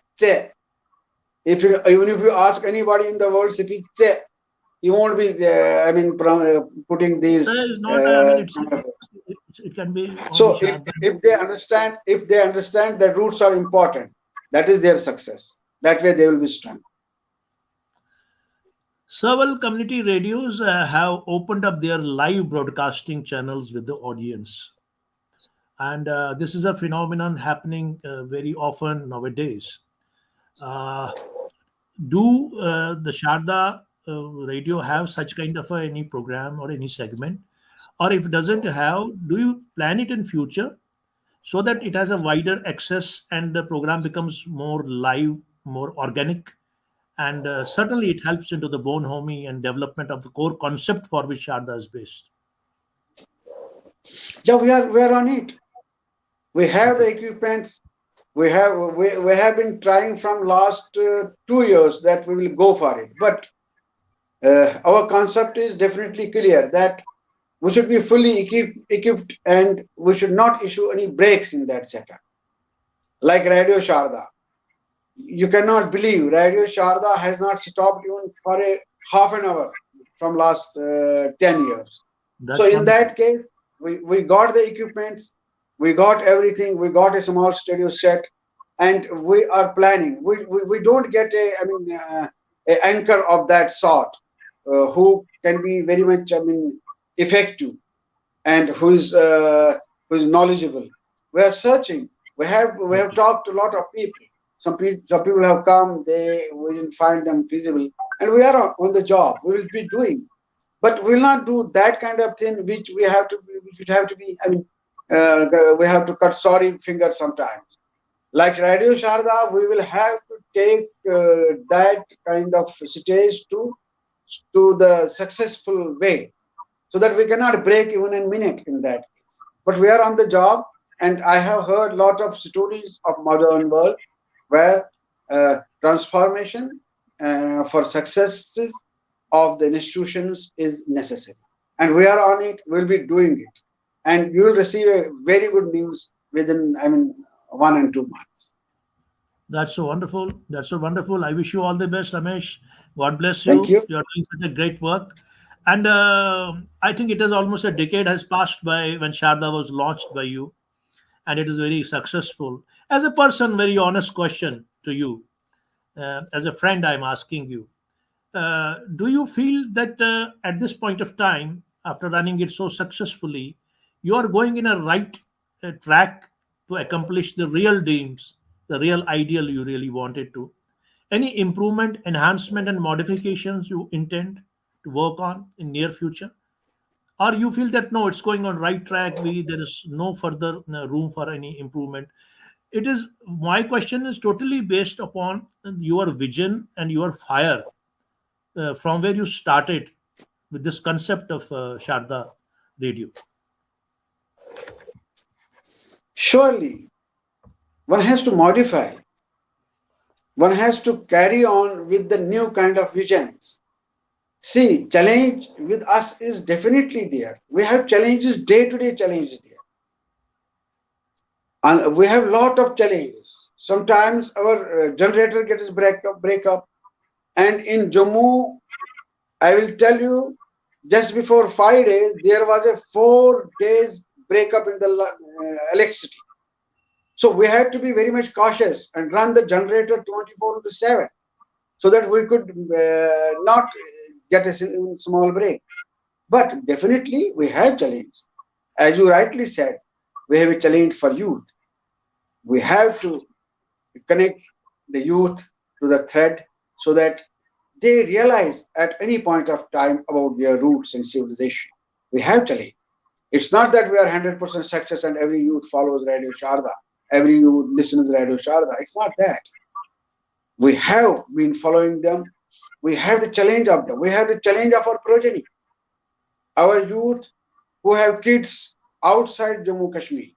S2: even if you ask anybody in the world speak say, you won't be, putting
S1: Sir
S2: these.
S1: is not. I mean,
S2: Uh,
S1: it can be only
S2: so
S1: Sharda.
S2: if they understand that roots are important, that is their success. That way they will be strong.
S1: Several community radios have opened up their live broadcasting channels with the audience, and this is a phenomenon happening very often nowadays. Uh, do the Sharda radio have such kind of any program or any segment, or if it doesn't have, do you plan it in future so that it has a wider access and the program becomes more live, more organic, and certainly it helps into the bone homing and development of the core concept for which Sharda is based.
S2: Yeah, we are on it. We have the
S1: Okay.
S2: equipments. We have been trying from last 2 years that we will go for it. But our concept is definitely clear that we should be fully equipped and we should not issue any breaks in that setup. Like Radio Sharda, you cannot believe Radio Sharda has not stopped even for a half an hour from last 10 years. So
S1: That's
S2: in
S1: wonderful.
S2: that case, we got the equipments, we got everything, we got a small studio set, and we are planning. We don't get a anchor of that sort who can be very much, effective and who is knowledgeable. We are searching. We have
S1: Okay.
S2: talked to a lot of people. Some people have come. We didn't find them feasible, and we are on the job. We will be doing, but we will not do that kind of thing which would have to be. We have to cut sorry fingers sometimes. Like Radio Sharda, we will have to take that kind of stage to the successful way so that we cannot break even a minute in that case. But we are on the job, and I have heard a lot of stories of modern world where transformation for successes of the institutions is necessary, and we are on it. We'll be doing it, and you will receive a very good news within, 1 and 2 months.
S1: That's so wonderful. That's so wonderful. I wish you all the best, Ramesh. God bless
S2: Thank
S1: you.
S2: you.
S1: You're doing such a great work. And I think it is almost a decade has passed by when Sharda was launched by you, and it is very successful. As a person, very honest question to you. As a friend, I'm asking you. Do you feel that at this point of time, after running it so successfully, you are going in a right track to accomplish the real dreams, the real ideal you really wanted to? Any improvement, enhancement, and modifications you intend to work on in near future? Or you feel that no, it's going on right track, we there is no further room for any improvement? It is my question is totally based upon your vision and your fire from where you started with this concept of Sharda Radio.
S2: Surely, one has to modify. One has to carry on with the new kind of visions. See, challenge with us is definitely there. We have challenges, day-to-day challenges there, and we have lot of challenges. Sometimes our generator gets break up, and in Jammu, I will tell you, just before 5 days, there was a 4 days breakup in the electricity. So we had to be very much cautious and run the generator 24 into 7 so that we could not get a small break. But definitely we have challenge. As you rightly said, we have a challenge for youth. We have to connect the youth to the thread so that they realize at any point of time about their roots and civilization. We have challenge. It's not that we are 100% success and every youth follows Radio Sharda, every youth listens Radio Sharda. It's not that. We have been following them. We have the challenge of them. We have the challenge of our progeny. Our youth who have kids outside Jammu Kashmir,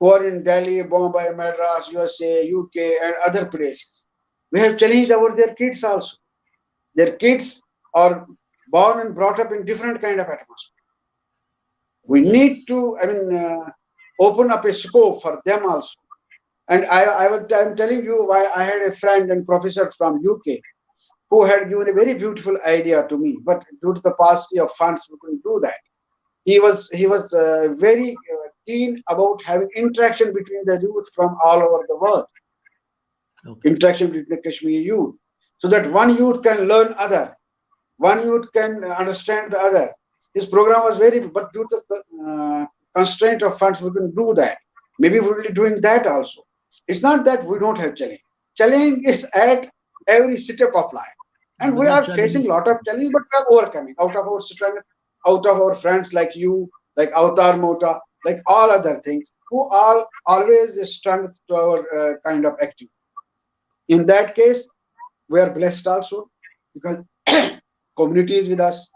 S2: who are in Delhi, Bombay, Madras, USA, UK, and other places. We have challenged our their kids also. Their kids are born and brought up in different kind of atmosphere. We need
S1: Yes.
S2: to, open up a scope for them also. And I'm telling you why I had a friend and professor from UK who had given a very beautiful idea to me, but due to the paucity of funds, we couldn't do that. He was very keen about having interaction between the youth from all over the world,
S1: Okay.
S2: interaction between the Kashmiri youth, so that one youth can learn other, one youth can understand the other. His program was very, but due to the constraint of funds, we couldn't do that. Maybe we will be doing that also. It's not that we don't have challenge. Challenge is at every step of life. And we
S1: Within
S2: are facing
S1: challenge.
S2: a lot of challenge, but we are overcoming out of our strength, out of our friends like you, like Avatar Mota, like all other things, who all always strength to our kind of activity. In that case, we are blessed also because community is with us,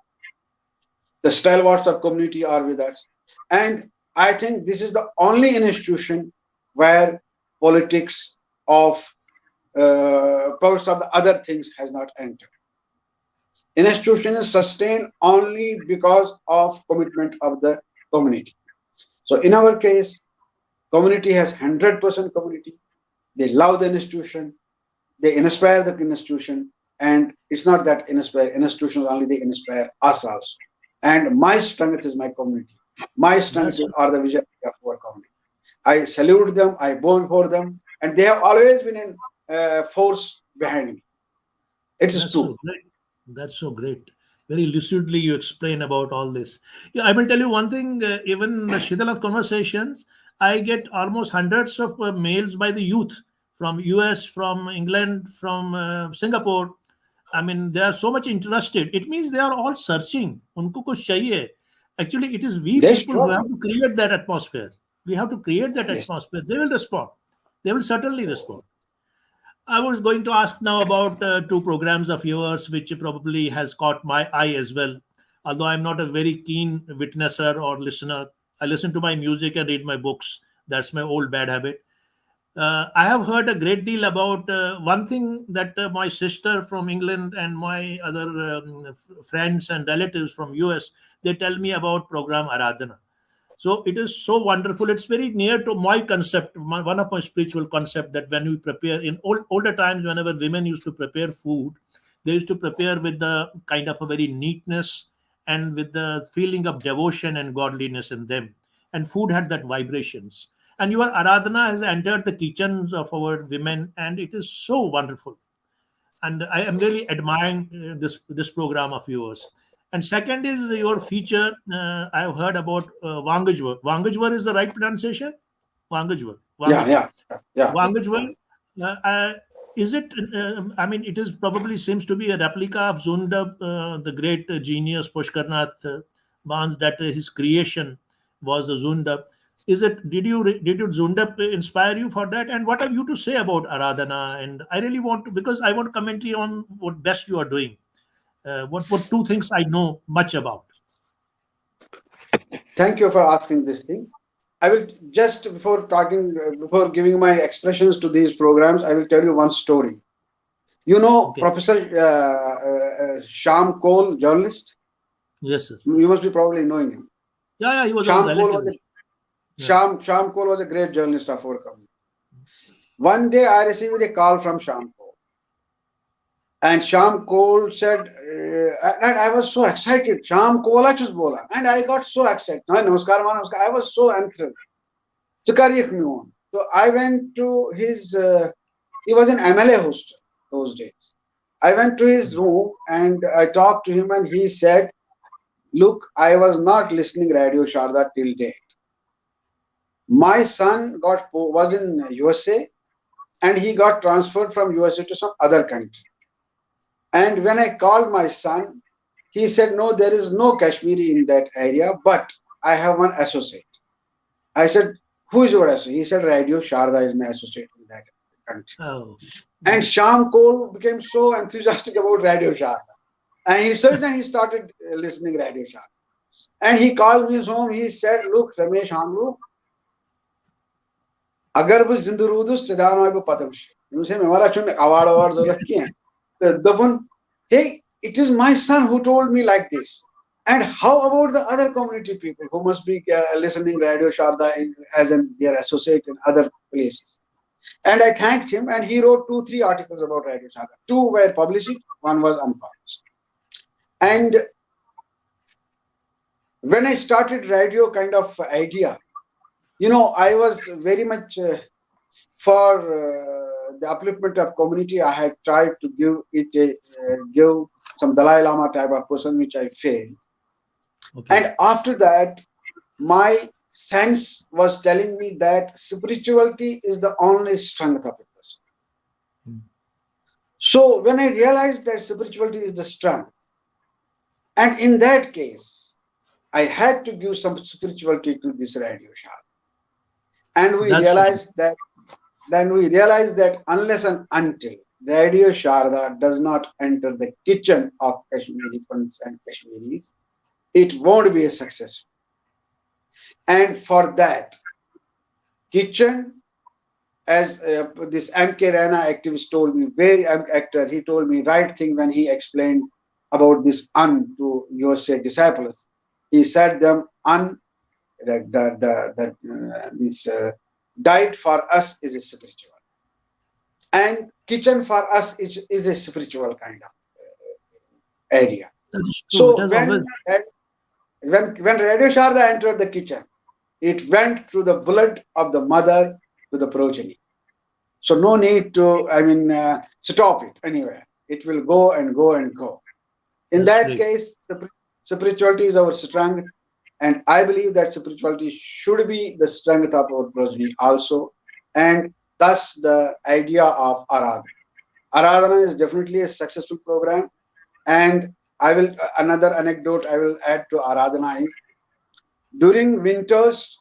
S2: the stalwarts of community are with us. And I think this is the only institution where politics of powers of the other things has not entered. Institution is sustained only because of commitment of the community. So in our case, community has 100% community. They love the institution. They inspire the institution. And it's not that inspire institutions only, they inspire us also. And my strength is my community. My strength
S1: That's
S2: are the vision of our community. I salute them, I bow for them, and they have always been in force behind me. It is
S1: That's so
S2: true.
S1: great. That's so great. Very lucidly you explain about all this. Yeah, I will tell you one thing. Even the Shidalath conversations, I get almost hundreds of mails by the youth from US, from England, from Singapore. I mean, they are so much interested. It means they are all searching. Unko kuch chahiye. Actually, it is we
S2: They
S1: people who
S2: sure.
S1: have to create that atmosphere. We have to create that
S2: Yes.
S1: atmosphere. They will respond. They will certainly respond. I was going to ask now about two programs of yours, which probably has caught my eye as well. Although I'm not a very keen witnesser or listener, I listen to my music and read my books. That's my old bad habit. I have heard a great deal about one thing that my sister from England and my other friends and relatives from US they tell me about program Aradhana. So it is so wonderful. It's very near to my concept, one of my spiritual concept that when we prepare in older times, whenever women used to prepare food, they used to prepare with the kind of a very neatness and with the feeling of devotion and godliness in them. And food had that vibrations. And your Aradhana has entered the kitchens of our women, and it is so wonderful, and I am really admiring this program of yours. And second is your feature. I've heard about Wangajwar. Wangajwar is the right pronunciation. Wangajwar.
S2: Yeah,
S1: Wangajwar.
S2: yeah, yeah,
S1: Wangajwar.
S2: yeah.
S1: Uh, uh, is it? I mean, it is probably seems to be a replica of Zundab, the great genius Pushkarnath Bans. That his creation was a Zundab. Is it? Did you Zundab inspire you for that? And what have you to say about Aradhana? And I really want to because I want commentary on what best you are doing. What two things I know much about.
S2: Thank you for asking this thing. I will just before talking, before giving my expressions to these programs, I will tell you one story. You know
S1: Okay.
S2: Professor Sham Koul, journalist.
S1: Yes, sir.
S2: You must be probably knowing him.
S1: Yeah, yeah. He was our
S2: Sham Koul
S1: relative.
S2: was a
S1: Yeah.
S2: Sham Koul was a great journalist of our community. One day I received a call from Sham Koul, and Sham Koul said, and I was so excited. Sham Koul achus bola, and I got so excited. No, namaskar, namaskar. I was so enthralled. Tsukariyak Muon. So I went to his. He was an MLA host those days. I went to his room and I talked to him, and he said, "Look, I was not listening Radio Sharda till date. My son was in USA, and he got transferred from USA to some other country. And when I called my son, he said, no, there is no Kashmiri in that area, but I have one associate. I said, who is your associate? He said, Radio Sharda is my associate in that country.
S1: Oh,
S2: And
S1: great.
S2: Sham Koul became so enthusiastic about Radio Sharda. And he searched and he started listening Radio Sharda. And he called me home. He said, look, Ramesh HANGLOO, अगर बस जिंदु रूदुस चदान में वो पतंग से मेरा चुन award जरूरत क्या है दोपन hey, it is my son who told me like this. And how about the other community people who must be listening Radio Sharda as their associate in other places? And I thanked him, and he wrote 2-3 articles about Radio Sharda. 2 were published, 1 was unpublished. And when I started radio kind of idea, I was very much for the upliftment of community. I had tried to give some Dalai Lama type of person, which I failed.
S1: Okay.
S2: And after that, my sense was telling me that spirituality is the only strength of a person. So when I realized that spirituality is the strength, and in that case, I had to give some spirituality to this radio show. And we
S1: That's so
S2: realized that unless and until Radio Sharda does not enter the kitchen of Kashmiri Punts and Kashmiris, it won't be a success. And for that, kitchen, as this M.K. Rana activist told me, actor, he told me right thing when he explained about this to USA disciples. He said them this diet for us is a spiritual, and kitchen for us is a spiritual kind of area.
S1: that is true. It
S2: So
S1: has always.
S2: when Radio Sharda entered the kitchen, it went through the blood of the mother to the progeny. So no need to, stop it anywhere. It will go and go and go. In
S1: That's
S2: that
S1: great.
S2: case, spirituality is our strength. And I believe that spirituality should be the strength of our progeny also. And thus the idea of Aradhana. Aradhana is definitely a successful program. And another anecdote I will add to Aradhana is, during winters,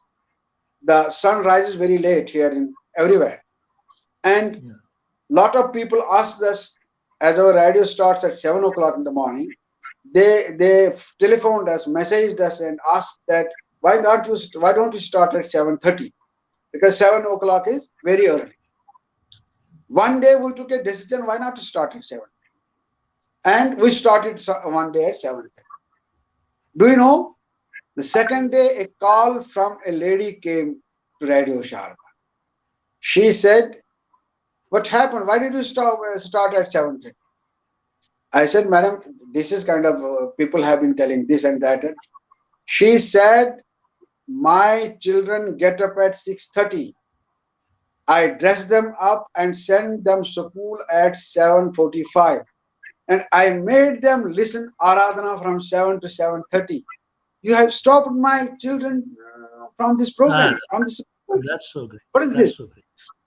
S2: the sun rises very late here in everywhere. And
S1: Yeah.
S2: lot of people ask us, as our radio starts at 7 o'clock in the morning, they telephoned us, messaged us, and asked that why don't you start at 7:30? Because 7 o'clock is very early. One day we took a decision, why not to start at 7? And we started one day at 7:30. Do you know? The second day, a call from a lady came to Radio Sharda. She said, what happened? Why did you start at 7:30? I said, madam, this is kind of people have been telling this and that. She said, my children get up at 6:30. I dress them up and send them to school at 7:45. And I made them listen Aradhana from 7 to 7:30. You have stopped my children from this
S1: Ah,
S2: program. From this.
S1: that's so great.
S2: What is
S1: That's
S2: this?
S1: so great.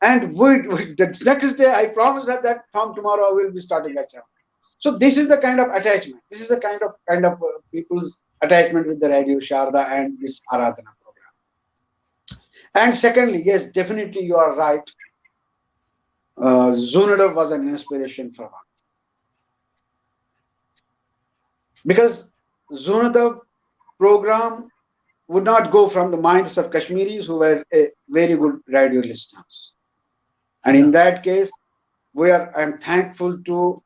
S2: And the next day, I promised her that from tomorrow I will be starting at 7. So this is the kind of attachment. This is the kind of people's attachment with the Radio Sharda and this Aradhana program. And secondly, yes, definitely you are right. Zunadav was an inspiration for one. Because Zunadav program would not go from the minds of Kashmiris who were a very good radio listeners. And in
S1: Yeah.
S2: that case, I'm thankful to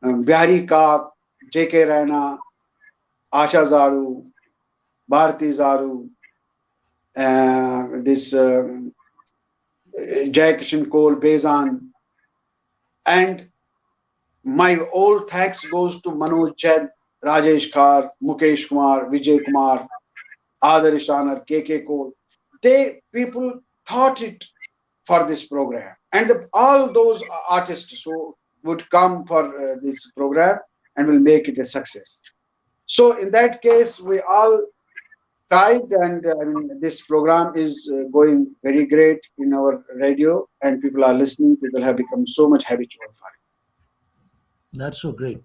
S2: Bihari Kak, J.K. Raina, Asha Zaru, Bharati Zaru, this Jai Kishan Kaul, Bezan, and my all thanks goes to Manoj Jain, Rajesh Khar, Mukesh Kumar, Vijay Kumar, Adar Ishanar, K.K. Kaul. They people thought it for this program, and all those artists who would come for this program and will make it a success. So in that case, we all tried, and I mean this program is going very great in our radio, and people are listening. People have become so much habitual for
S1: That's so great.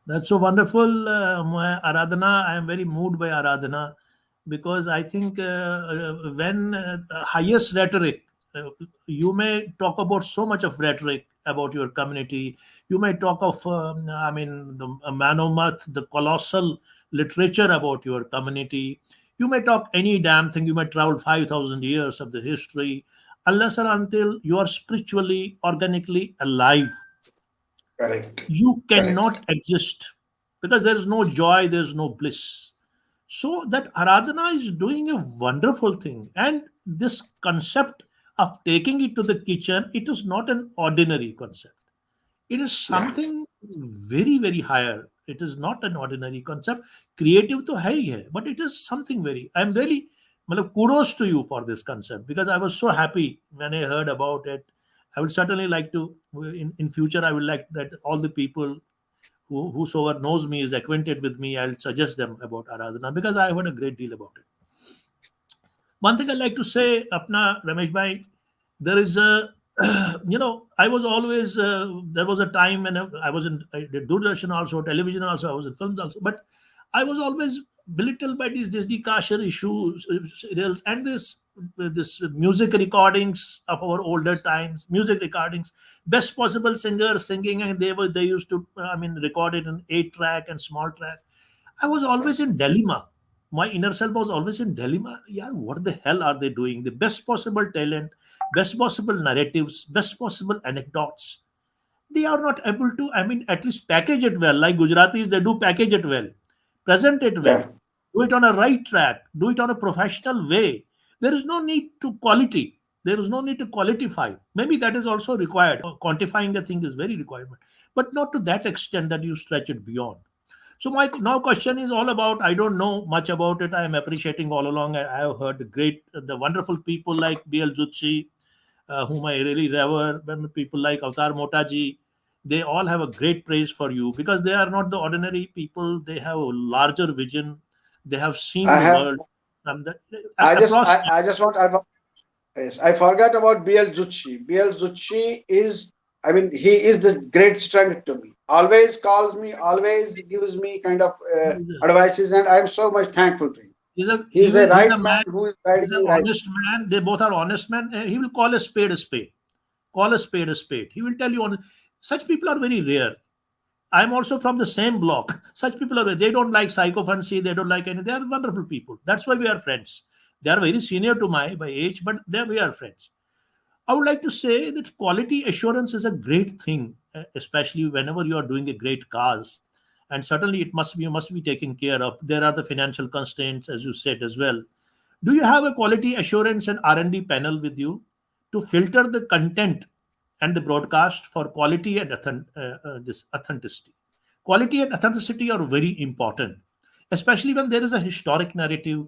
S1: That's so wonderful, Aradhana. I am very moved by Aradhana because I think when highest rhetoric, uh, you may talk about so much of rhetoric about your community. You may talk of, I mean, the Manomath, the colossal literature about your community. You may talk any damn thing. You may travel 5,000 years of the history, unless and until you are spiritually, organically alive,
S2: correct.
S1: you
S2: Correct.
S1: cannot exist because there is no joy, there is no bliss. So that Aradhana is doing a wonderful thing. And this concept of taking it to the kitchen, it is not an ordinary concept. It is
S2: Yeah.
S1: something very, very higher. It is not an ordinary concept. Creative to hai, but it is something very. I'm really, matlab, kudos to you for this concept because I was so happy when I heard about it. I would certainly like to, in future, I would like that all the people whosoever knows me is acquainted with me, I'll suggest them about Aradhana because I heard a great deal about it. One thing I like to say, Apna Ramesh bhai, there is a, I was always, there was a time when I was in, I did Doordarshan also, television also, I was in films also, but I was always belittled by these Disney Kasher issues, serials, and this music recordings of our older times, music recordings, best possible singer singing, and they used to, I mean, record it in 8 track and small track. I was always in dilemma. My inner self was always in dilemma. Yeah, what the hell are they doing? The best possible talent, best possible narratives, best possible anecdotes. They are not able to, I mean, at least package it well. Like Gujaratis, they do package it well, present it well,
S2: Yeah.
S1: do it on a right track, do it on a professional way. There is no need to quality. There is no need to qualify. Maybe that is also required. Quantifying a thing is very requirement, but not to that extent that you stretch it beyond. So my now question is all about. I don't know much about it. I am appreciating all along. I have heard the wonderful people like B.L. Jutsi, whom I really revere. When people like Avatar Motaji, they all have a great praise for you because they are not the ordinary people. They have a larger vision. They have seen
S2: I
S1: the
S2: have.
S1: world across.
S2: I just want. Yes, I forgot about BL Zucchi. BL Zucchi is, I mean, he is the great strength to me. Always calls me, always gives me kind of advices, and I am so much thankful to him. He is a
S1: He's a
S2: right man
S1: man.
S2: who is
S1: He's
S2: guiding
S1: an
S2: me right.
S1: honest man. They both are honest men. He will call a spade a spade. Call a spade a spade. He will tell you on. Such people are very rare. I'm also from the same block. Such people are, they don't like psychophancy, they don't like any, they are wonderful people. That's why we are friends. They are very senior to my by age, but there we are friends. I would like to say that quality assurance is a great thing, especially whenever you are doing a great cause. And certainly it must be, you must be taken care of. There are the financial constraints, as you said as well. Do you have a quality assurance and R&D panel with you to filter the content and the broadcast for quality and this authenticity? Quality and authenticity are very important, especially when there is a historic narrative.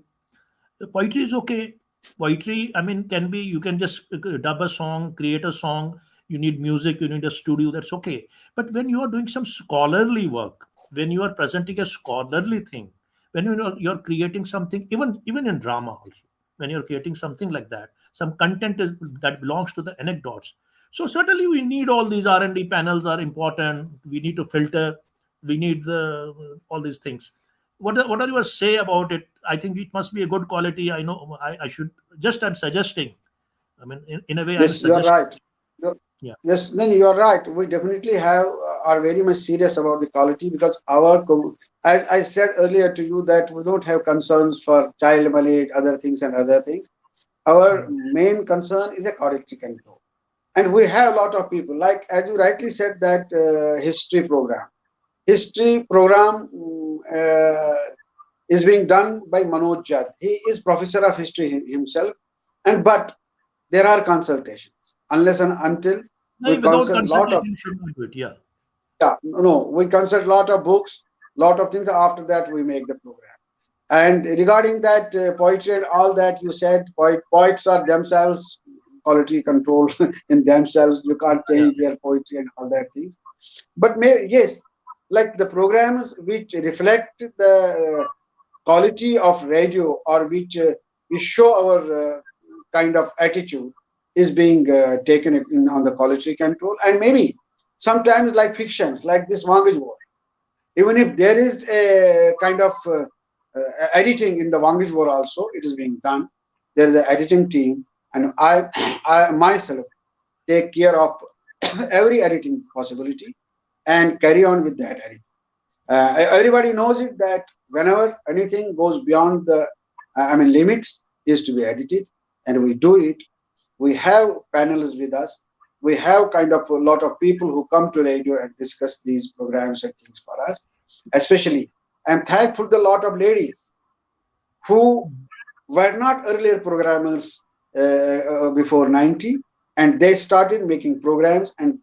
S1: Poetry is okay. Poetry, I mean, can be, you can just dub a song, create a song. You need music, you need a studio. That's okay. But when you are doing some scholarly work, when you are presenting a scholarly thing, when you're creating something, even in drama also, when you're creating something like that, some content is that belongs to the anecdotes. So certainly we need all these R&D panels are important. We need to filter. We need the all these things. What are your say about it? I think it must be a good quality. I know I should just, I'm suggesting. I mean, in a way, I'm
S2: Yes, you are
S1: suggesting.
S2: right. You-
S1: Yeah.
S2: Yes, then you are right. We definitely have are very much serious about the quality because as I said earlier to you that we don't have concerns for child marriage, other things and other things. Our
S1: Mm.
S2: main concern is a quality control. And we have a lot of people, like as you rightly said, that history program is being done by Manoj Jad. He is professor of history himself, and but there are consultations. Unless and until we
S1: No, without
S2: consult lot of,
S1: consultation, you should not do it. Yeah.
S2: yeah, no, we consult lot of books, lot of things. After that, we make the program. And regarding that poetry and all that you said, poets are themselves quality control in themselves. You can't
S1: Yeah.
S2: change their poetry and all that things. But yes, like the programs which reflect the quality of radio, or which show our kind of attitude, is being taken in on the quality control. And maybe sometimes like fictions like this Vantage, even if there is a kind of editing in the Vantage war also, it is being done. There is an editing team, and I myself take care of every editing possibility and carry on with that editing. Everybody knows it that whenever anything goes beyond the, limits, is to be edited, and we do it. We have panels with us. We have kind of a lot of people who come to radio and discuss these programs and things for us. Especially, I'm thankful to a lot of ladies who were not earlier programmers before 90, and they started making programs, and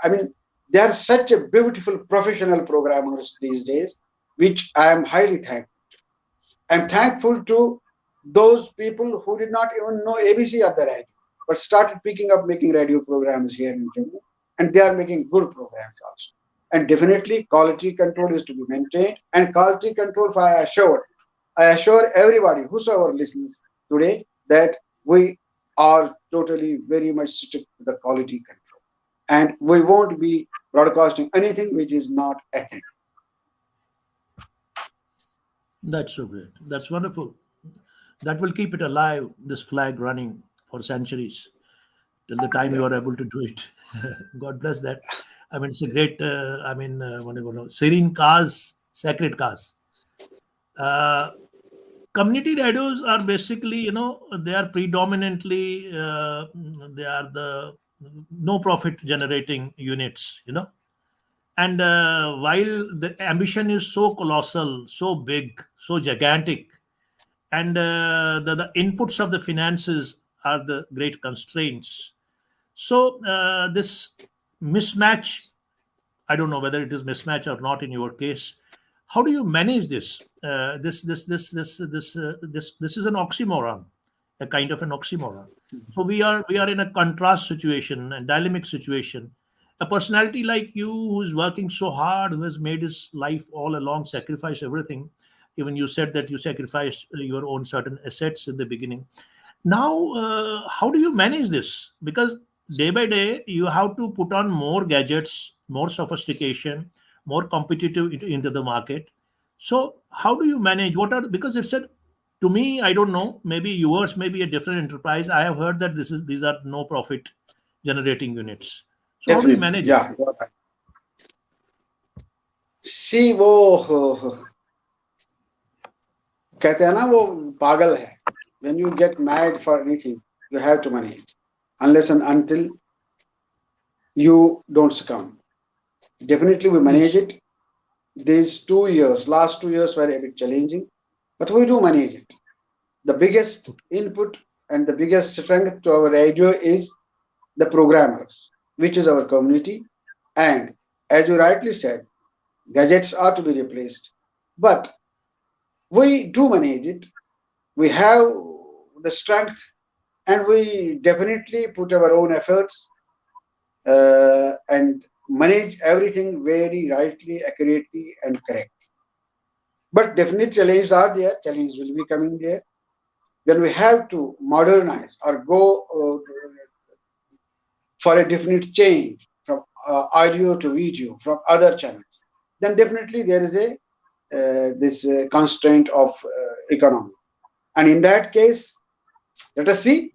S2: I mean, they are such a beautiful professional programmers these days, which I am highly thankful. I'm thankful to those people who did not even know ABC of the radio, but started picking up making radio programs here in Jammu, and they are making good programs also. And definitely, quality control is to be maintained, and quality control, I assure everybody whosoever listens today that we are totally very much strict to the quality control, and we won't be broadcasting anything which is not ethical.
S1: That's so great. That's wonderful. That will keep it alive, this flag running for centuries till the time
S2: Yeah.
S1: you are able to do it. God bless that. I mean, it's a great, what do you know, serene cause, sacred cause. Uh, Community radios are basically, they are predominantly, they are the no profit generating units, and while the ambition is so colossal, so big, so gigantic, and the inputs of the finances are the great constraints. So this mismatch, I don't know whether it is mismatch or not in your case. How do you manage this? This is an oxymoron, a kind of an oxymoron. So we are in a contrast situation, a dynamic situation. A personality like you, who is working so hard, who has made his life all along, sacrifice everything. Even you said that you sacrificed your own certain assets in the beginning. Now, how do you manage this? Because day by day, you have to put on more gadgets, more sophistication, more competitive into the market. So, how do you manage? What are, because it said to me, I don't know. Maybe yours may be a different enterprise. I have heard that these are no profit generating units. So, how do you
S2: Definitely,
S1: manage it?
S2: yeah. You are right. See, वो कहते हैं ना, वो पागल है. When you get mad for anything, you have to manage it. Unless and until you don't succumb. Definitely, we manage
S1: Yes.
S2: it. These 2 years, last 2 years were a bit challenging, but we do manage it. The biggest input and the biggest strength to our radio is the programmers, which is our community. And as you rightly said, gadgets are to be replaced. But we do manage it. We have the strength, and we definitely put our own efforts and manage everything very rightly, accurately, and correct. But definite challenges are there. Challenges will be coming there. When we have to modernize or go for a definite change from audio to video from other channels, then definitely there is a this constraint of economy. And in that case, let us see,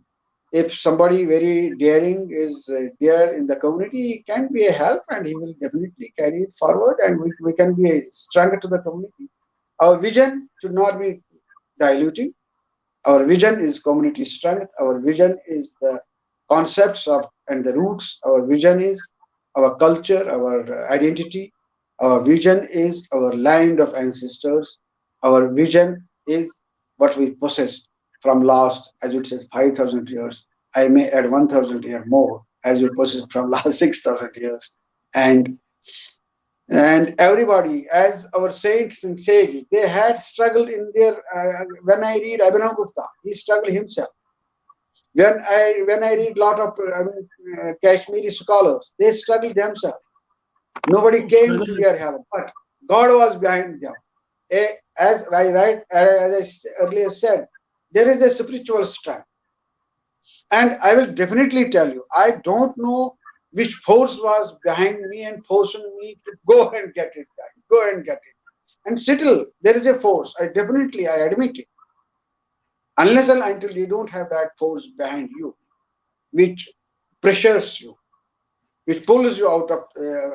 S2: if somebody very daring is there in the community, he can be a help, and he will definitely carry it forward, and we can be a strength to the community. Our vision should not be diluting. Our vision is community strength. Our vision is the concepts of and the roots. Our vision is our culture, our identity. Our vision is our land of ancestors. Our vision is what we possess from last, as it says, 5,000 years. I may add 1,000 years more, as you possess from last 6,000 years. And and everybody, as our saints and sages, they had struggled in their. When I read Abhinav Gupta, he struggled himself. When I read lot of Kashmiri scholars, they struggled themselves. Nobody came
S1: Struggle
S2: to
S1: is
S2: their help, but God was behind them. As I write, as I earlier said, there is a spiritual strength, and I will definitely tell you, I don't know which force was behind me and forcing me to go and get it done, go and get it. And still, there is a force. I admit it. Unless and until you don't have that force behind you, which pressures you, which pulls you out of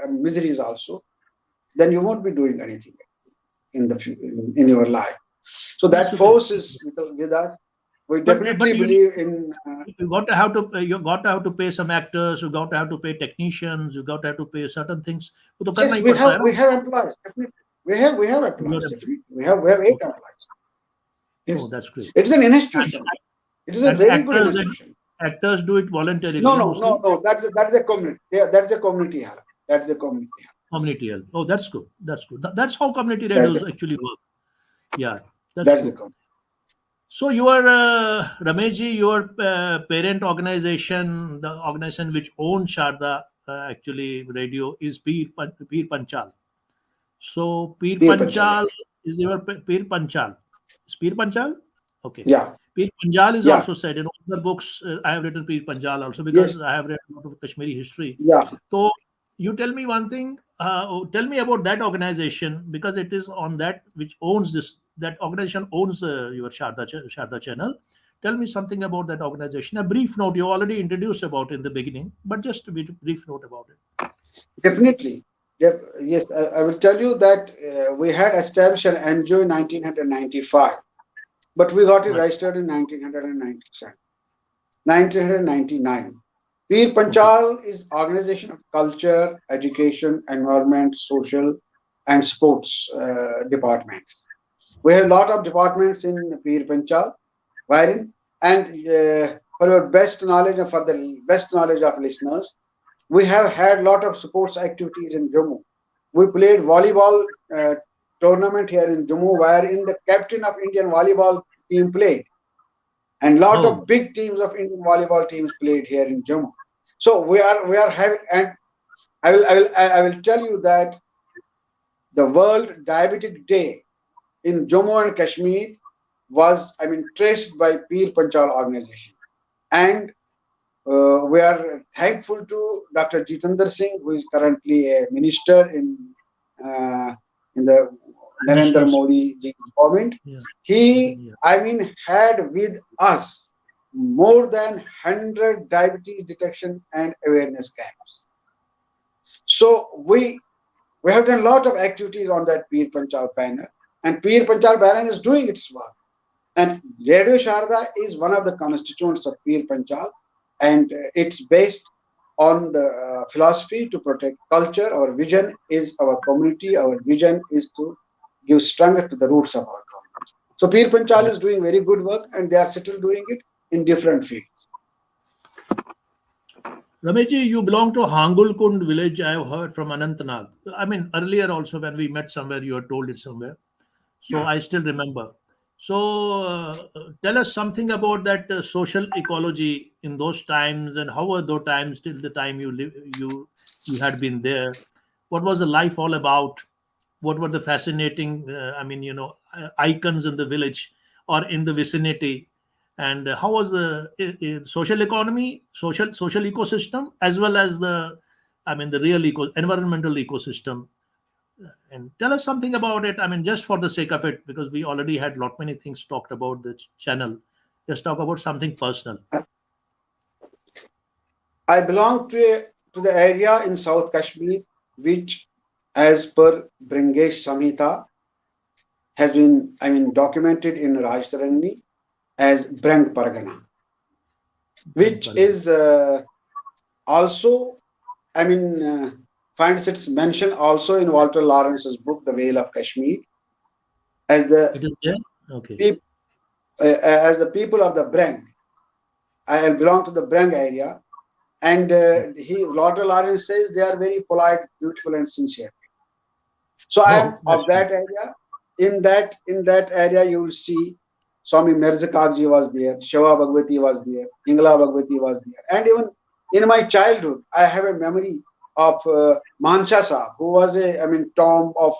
S2: miseries also, then you won't be doing anything in in your life. So
S1: that's
S2: that
S1: okay.
S2: force is with us. We
S1: But
S2: definitely
S1: you need,
S2: believe in.
S1: you got to have to you got to have to pay some actors, you got to have to pay technicians, you got to have to pay certain things. वो तो करना
S2: Yes,
S1: ही पड़ता है ना.
S2: we have employees. Definitely. We have
S1: You
S2: employees.
S1: are
S2: Definitely. We have eight
S1: okay.
S2: employees.
S1: Oh,
S2: Yes,
S1: that's great.
S2: it's an
S1: And
S2: institution. It is a very good institution.
S1: actors do it
S2: No,
S1: voluntarily
S2: no, no,
S1: mostly.
S2: no. That's a community. Yeah, that's a community help. That's the community help.
S1: Community help. Oh, that's good. That's good. That's how community
S2: That's
S1: radios
S2: a
S1: actually work. Yeah, that's
S2: that's the
S1: good.
S2: community.
S1: So your Rameji, your parent organization, the organization which owns Sharda actually radio is Peer Panchal. So Peer
S2: Peer Panchal.
S1: Panchal is your Peer Panchal. Is Peer Panchal? Okay.
S2: Yeah,
S1: Peer Panchal is
S2: yeah,
S1: also said in other books. I have written Peer Panchal also because
S2: yes,
S1: I have read a lot of Kashmiri history.
S2: yeah.
S1: So you tell me one thing. Tell me about that organization because it is on that which owns this. That organization owns your Sharda channel. Tell me something about that organization. A brief note. You already introduced about in the beginning, but just a brief note about it.
S2: Definitely. Yes, I will tell you that we had established an NGO in 1995, but we got it
S1: Right.
S2: registered in 1997, 1999. Peer
S1: Okay.
S2: Panchal is organization of culture, education, environment, social, and sports departments. We have a lot of departments in Peer Panchal, wherein, and for your best knowledge and for the best knowledge of listeners, we have had a lot of sports activities in Jammu. We played volleyball uh, tournament here in Jammu, wherein the captain of Indian volleyball team played, and lot
S1: Oh,
S2: of big teams of Indian volleyball teams played here in Jammu. So we are having, and I will tell you that the World Diabetic Day in Jammu and Kashmir was, I mean, traced by Peer Panchal organization. And we are thankful to Dr. Jitendra Singh, who is currently a minister uh, in the
S1: Minister
S2: Narendra
S1: of
S2: Modi ji government.
S1: yeah,
S2: He,
S1: yeah.
S2: I mean, had with us more than 100 diabetes detection and awareness camps. So we have done a lot of activities on that Peer Panchal banner, and Peer Panchal banner is doing its work. And Radio Sharda is one of the constituents of Peer Panchal, and it's based on the philosophy to protect culture. Our vision is our community. Our vision is to give strength to the roots of our community. So Peer Panchal
S1: That,
S2: is doing very good work, and they are still doing it in different fields.
S1: Rameji, you belong to Hangul Kund village. I have heard from Anantnag. I mean, earlier also when we met somewhere, you had told it somewhere. So
S2: Yeah.
S1: I still remember. So tell us something about that social ecology in those times, and how were those times till the time you had been there? What was the life all about? What were the fascinating, icons in the village or in the vicinity? And how was the social economy, social ecosystem, as well as the real environmental ecosystem, and tell us something about it. I mean, just for the sake of it, because we already had lot many things talked about the channel. Just talk about something personal.
S2: I belong to the area in South Kashmir, which, as per Bringesh Samhita, has been, I mean, documented in Rajtarani as Brang Pargana,
S1: Brang
S2: which
S1: Pargana.
S2: is also, I mean, finds its mention also in Walter Lawrence's book, The Vale of Kashmir, as the
S1: It is there. Okay.
S2: peop- as the people of the Brang. I belong to the Brang area, and Walter Lawrence says they are very polite, beautiful, and sincere. So I am
S1: Oh,
S2: of
S1: that's good.
S2: that area. In that area, you will see Swami Mirzakakji was there, Shiva Bhagwati was there, Ingla Bhagwati was there, and even in my childhood, I have a memory of Mansa Sahib, who was tomb of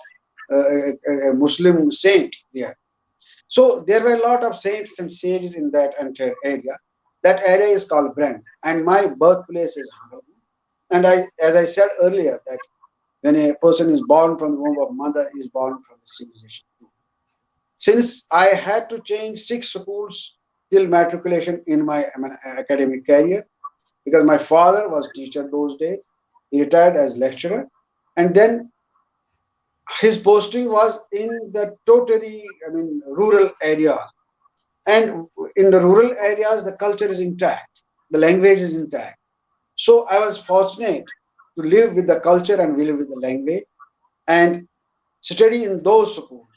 S2: a Muslim saint there. So there were a lot of saints and sages in that entire area. That area is called Brand, and my birthplace is Hangaloo. And as I said earlier, that when a person is born from the womb of mother, is born from the civilization. Since I had to change 6 schools till matriculation in my academic career, because my father was teacher those days, he retired as lecturer, and then his posting was in the totally, rural area. And in the rural areas, the culture is intact, the language is intact. So I was fortunate to live with the culture and live with the language and study in those schools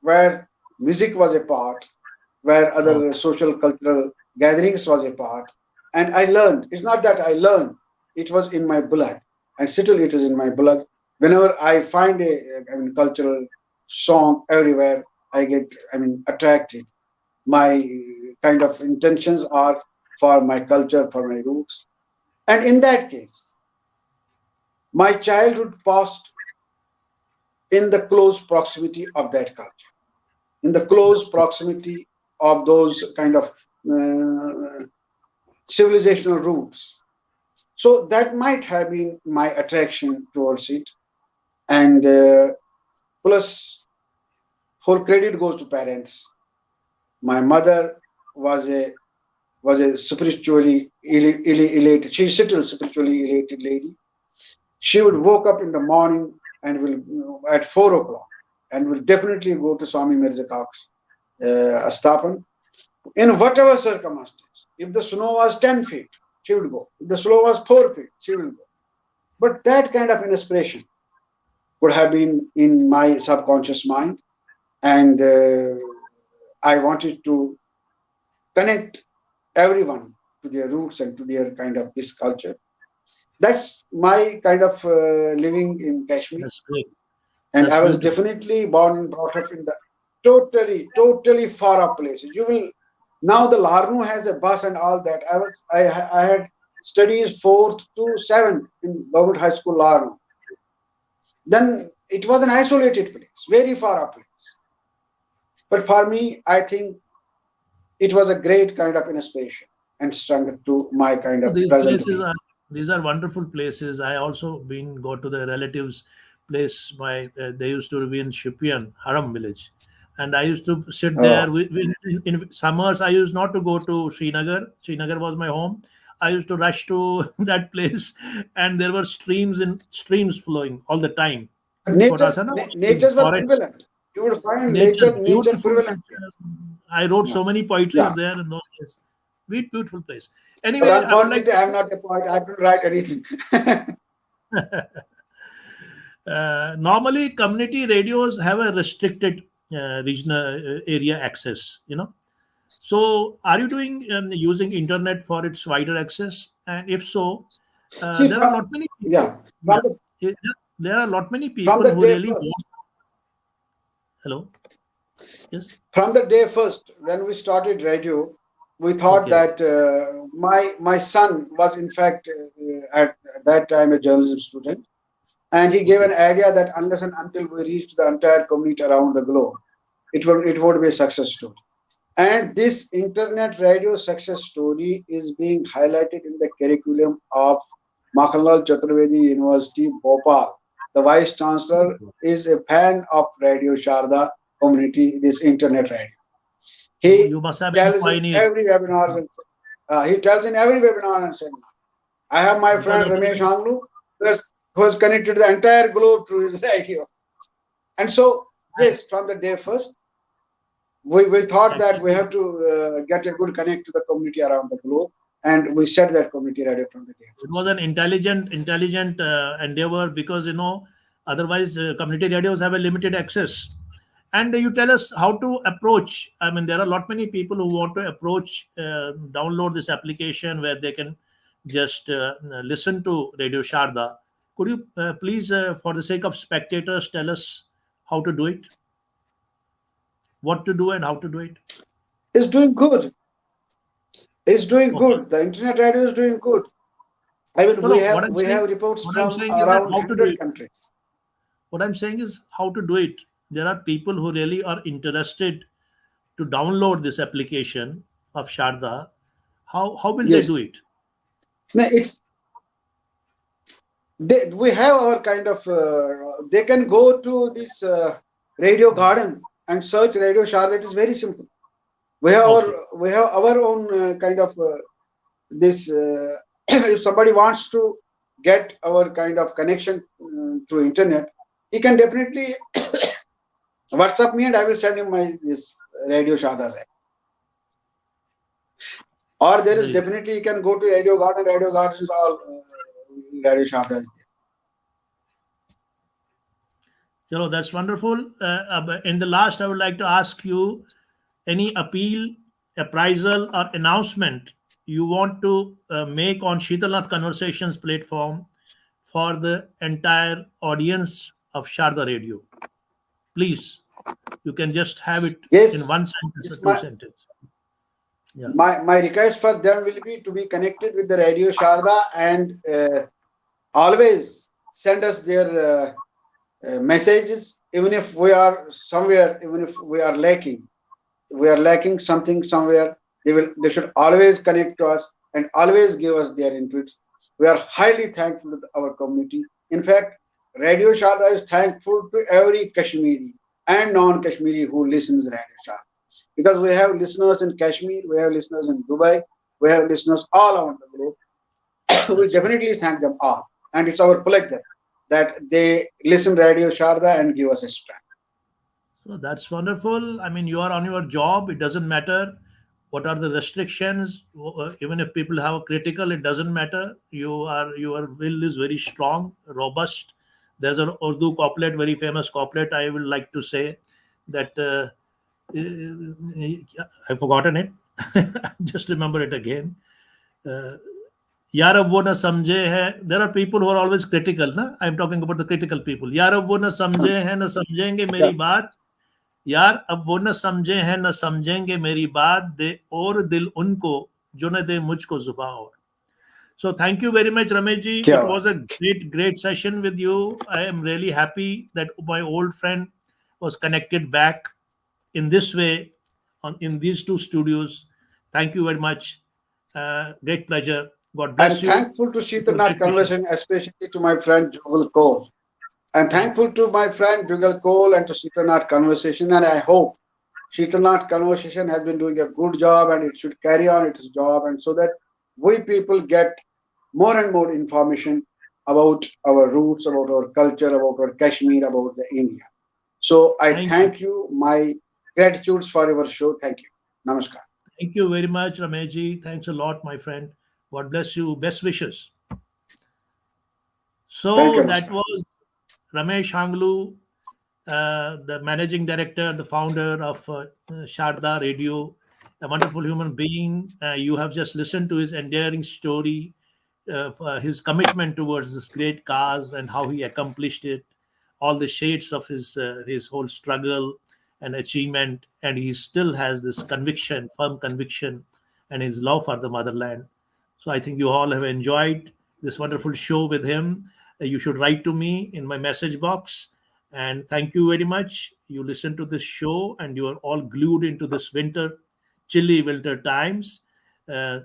S2: where music was a part, where
S1: Oh,
S2: other social cultural gatherings was a part. And I learned. It's not that I learned, it was in my blood. And still it is in my blood. Whenever I find cultural song everywhere, I get, attracted. My kind of intentions are for my culture, for my roots. And in that case, my childhood passed in the close proximity of that culture, in the close
S1: that's good.
S2: proximity of those kind of uh, civilizational roots. So that might have been my attraction towards it. And plus, whole credit goes to parents. My mother was a spiritually elated. She's still spiritually elated lady. She would
S1: Okay.
S2: woke up in the morning and will at 4 o'clock and will definitely go to Swami Mirzakak's Astapan in whatever circumstances. If the snow was 10 feet, she would go. If the snow was 4 feet, she will go. But that kind of inspiration would have been in my subconscious mind, and I wanted to connect everyone to their roots and to their kind of this culture. That's my kind of living in Kashmir,
S1: That's great.
S2: and
S1: That's
S2: I was
S1: beautiful.
S2: definitely born and brought up in the totally far up places. You will now the Larnu has a bus and all that. I had studies fourth to seventh in Government High School Larnu. Then it was an isolated place, very far up place. But for me, I think it was a great kind of inspiration and strength to my kind
S1: So
S2: of
S1: these
S2: present
S1: places
S2: being.
S1: are these are wonderful places. I also been go to the relatives' place. They used to be in Shipian, Haram village, and I used to sit
S2: Uh,
S1: there. In summers, I used not to go to Srinagar. Srinagar was my home. I used to rush to that place, and there were streams flowing all the time. Chota sa na wo stream,
S2: nature was
S1: forest,
S2: prevalent. You would find
S1: nature,
S2: nature
S1: beautiful
S2: prevalent
S1: nature.
S2: there.
S1: I wrote
S2: Yeah.
S1: so many poetries
S2: Yeah.
S1: there in those days. Beautiful place.
S2: But
S1: Anyway, I would like
S2: unfortunately,
S1: to
S2: I'm
S1: say
S2: not a poet. I couldn't write anything.
S1: normally community radios have a restricted regional area access. So are you doing using internet for its wider access? And if so,
S2: See,
S1: there are not many people.
S2: yeah,
S1: Yeah, eh, there are not many
S2: from
S1: people
S2: the
S1: who
S2: day
S1: really
S2: first,
S1: want. Hello. Yes.
S2: from the day first, when we started radio, we thought
S1: Okay.
S2: that my son was in fact at that time a journalism student, and he gave an
S1: Okay.
S2: idea that unless and until we reach the entire community around the globe, it would be a success story. And this internet radio success story is being highlighted in the curriculum of Makhanlal Chaturvedi University, Bhopal. The vice chancellor is a fan of Radio Sharda community, this internet radio.
S1: Oh,
S2: He
S1: you must have been a
S2: tells in
S1: pioneer.
S2: every webinar, he tells in every webinar and seminar. I have my
S1: Because
S2: friend Ramesh
S1: otherwise,
S2: HANGLOO, who has connected the entire globe through his radio. And so, yes, from the day first, we thought that we
S1: actually,
S2: have to get a good connect to the community around the globe. and we set that community radio from the day
S1: It was
S2: first.
S1: an intelligent endeavor, because otherwise community radios have a limited access. And you tell us how to approach. I mean, there are a lot many people who want to approach, download this application where they can just listen to Radio Sharda. Could you please, for the sake of spectators, tell us how to do it, what to do, and how to do it?
S2: It's doing good. It's doing
S1: Okay.
S2: good. The internet radio is doing good. I mean,
S1: No,
S2: we
S1: no.
S2: have we have reports
S1: What I'm
S2: from
S1: saying is that
S2: around
S1: how to do
S2: 100
S1: it.
S2: countries.
S1: What I'm saying is how to do it. There are people who really are interested to download this application of Sharda. How will they do
S2: Yes.
S1: it?
S2: No, we have our kind of they can go to this radio garden and search Radio Sharda. It is very simple. We have our
S1: Okay.
S2: we have our own kind of this. If somebody wants to get our kind of connection through internet, he can definitely WhatsApp me and I will send him my this Radio Sharda app. Or there is
S1: Very.
S2: definitely you can go to Radio Garden. Radio Garden is all Radio Sharda is there.
S1: That's wonderful. In the last, I would like to ask you any appeal, appraisal, or announcement you want to make on Sheetalnath Conversations platform for the entire audience of Sharda Radio. Please, you can just have it in
S2: Yes,
S1: one sentence or
S2: yes.
S1: two sentences. Yeah.
S2: My request for them will be to be connected with the Radio Sharda and always send us their messages, even if we are somewhere, even if we are lacking something somewhere. They should always connect to us and always give us their inputs. We are highly thankful to our community. In fact, Radio Sharda is thankful to every Kashmiri and non-Kashmiri who listens to Radio Sharda. Because we have listeners in Kashmir, we have listeners in Dubai, we have listeners all around the globe. We
S1: That's right.
S2: definitely thank them all. And it's our pleasure that they listen Radio Sharda and give us a strength.
S1: So that's wonderful. I mean, you are on your job. It doesn't matter what are the restrictions. Even if people have a critical, it doesn't matter. Your will is very strong, robust. There's an Urdu couplet, very famous couplet. I would like to say that I've forgotten it. Just remember it again. Uh, यार अब वो ना समझे है. There are people who are always critical, ना. I'm talking about the critical people. यार अब वो ना समझे हैं ना समझेंगे मेरी
S2: Yeah.
S1: बात. यार अब वो न समझे हैं न समझेंगे मेरी बात. दे और दिल उनको जो न दे मुझको जुबां और. So thank you very much, Ramesh ji. It
S2: Kya
S1: was a great session with you. I am really happy that my old friend was connected back in this way in these two studios. Thank you very much. Great pleasure. God
S2: I'm
S1: bless you.
S2: thankful to
S1: It was
S2: Sheetalnath
S1: great session.
S2: Conversation, especially to my friend Jugal Kaul. I'm
S1: Thank you.
S2: thankful to my friend Jugal Kaul and to Sheetalnath Conversation, and I hope Sheetalnath Conversation has been doing a good job and it should carry on its job, and so that we people get more and more information about our roots, about our culture, about our Kashmir, about the India. So I
S1: Thank you.
S2: thank you. My gratitudes for your show. Thank you. Namaskar.
S1: Thank you very much, Ramesh ji. Thanks a lot, my friend. God bless you. Best wishes.
S2: Thank
S1: So
S2: you.
S1: that
S2: Namaskar.
S1: was Ramesh HANGLOO, the managing director, the founder of Sharda Radio, a wonderful human being. You have just listened to his endearing story, his commitment towards this great cause and how he accomplished it, all the shades of his whole struggle and achievement, and he still has this conviction, firm conviction, and his love for the motherland. So I think you all have enjoyed this wonderful show with him. You should write to me in my message box. And thank you very much. You listen to this show and you are all glued into this winter, chilly winter times. Uh,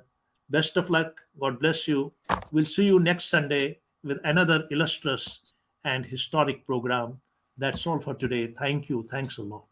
S1: Best of luck. God bless you. We'll see you next Sunday with another illustrious and historic program. That's all for today. Thank you. Thanks a lot.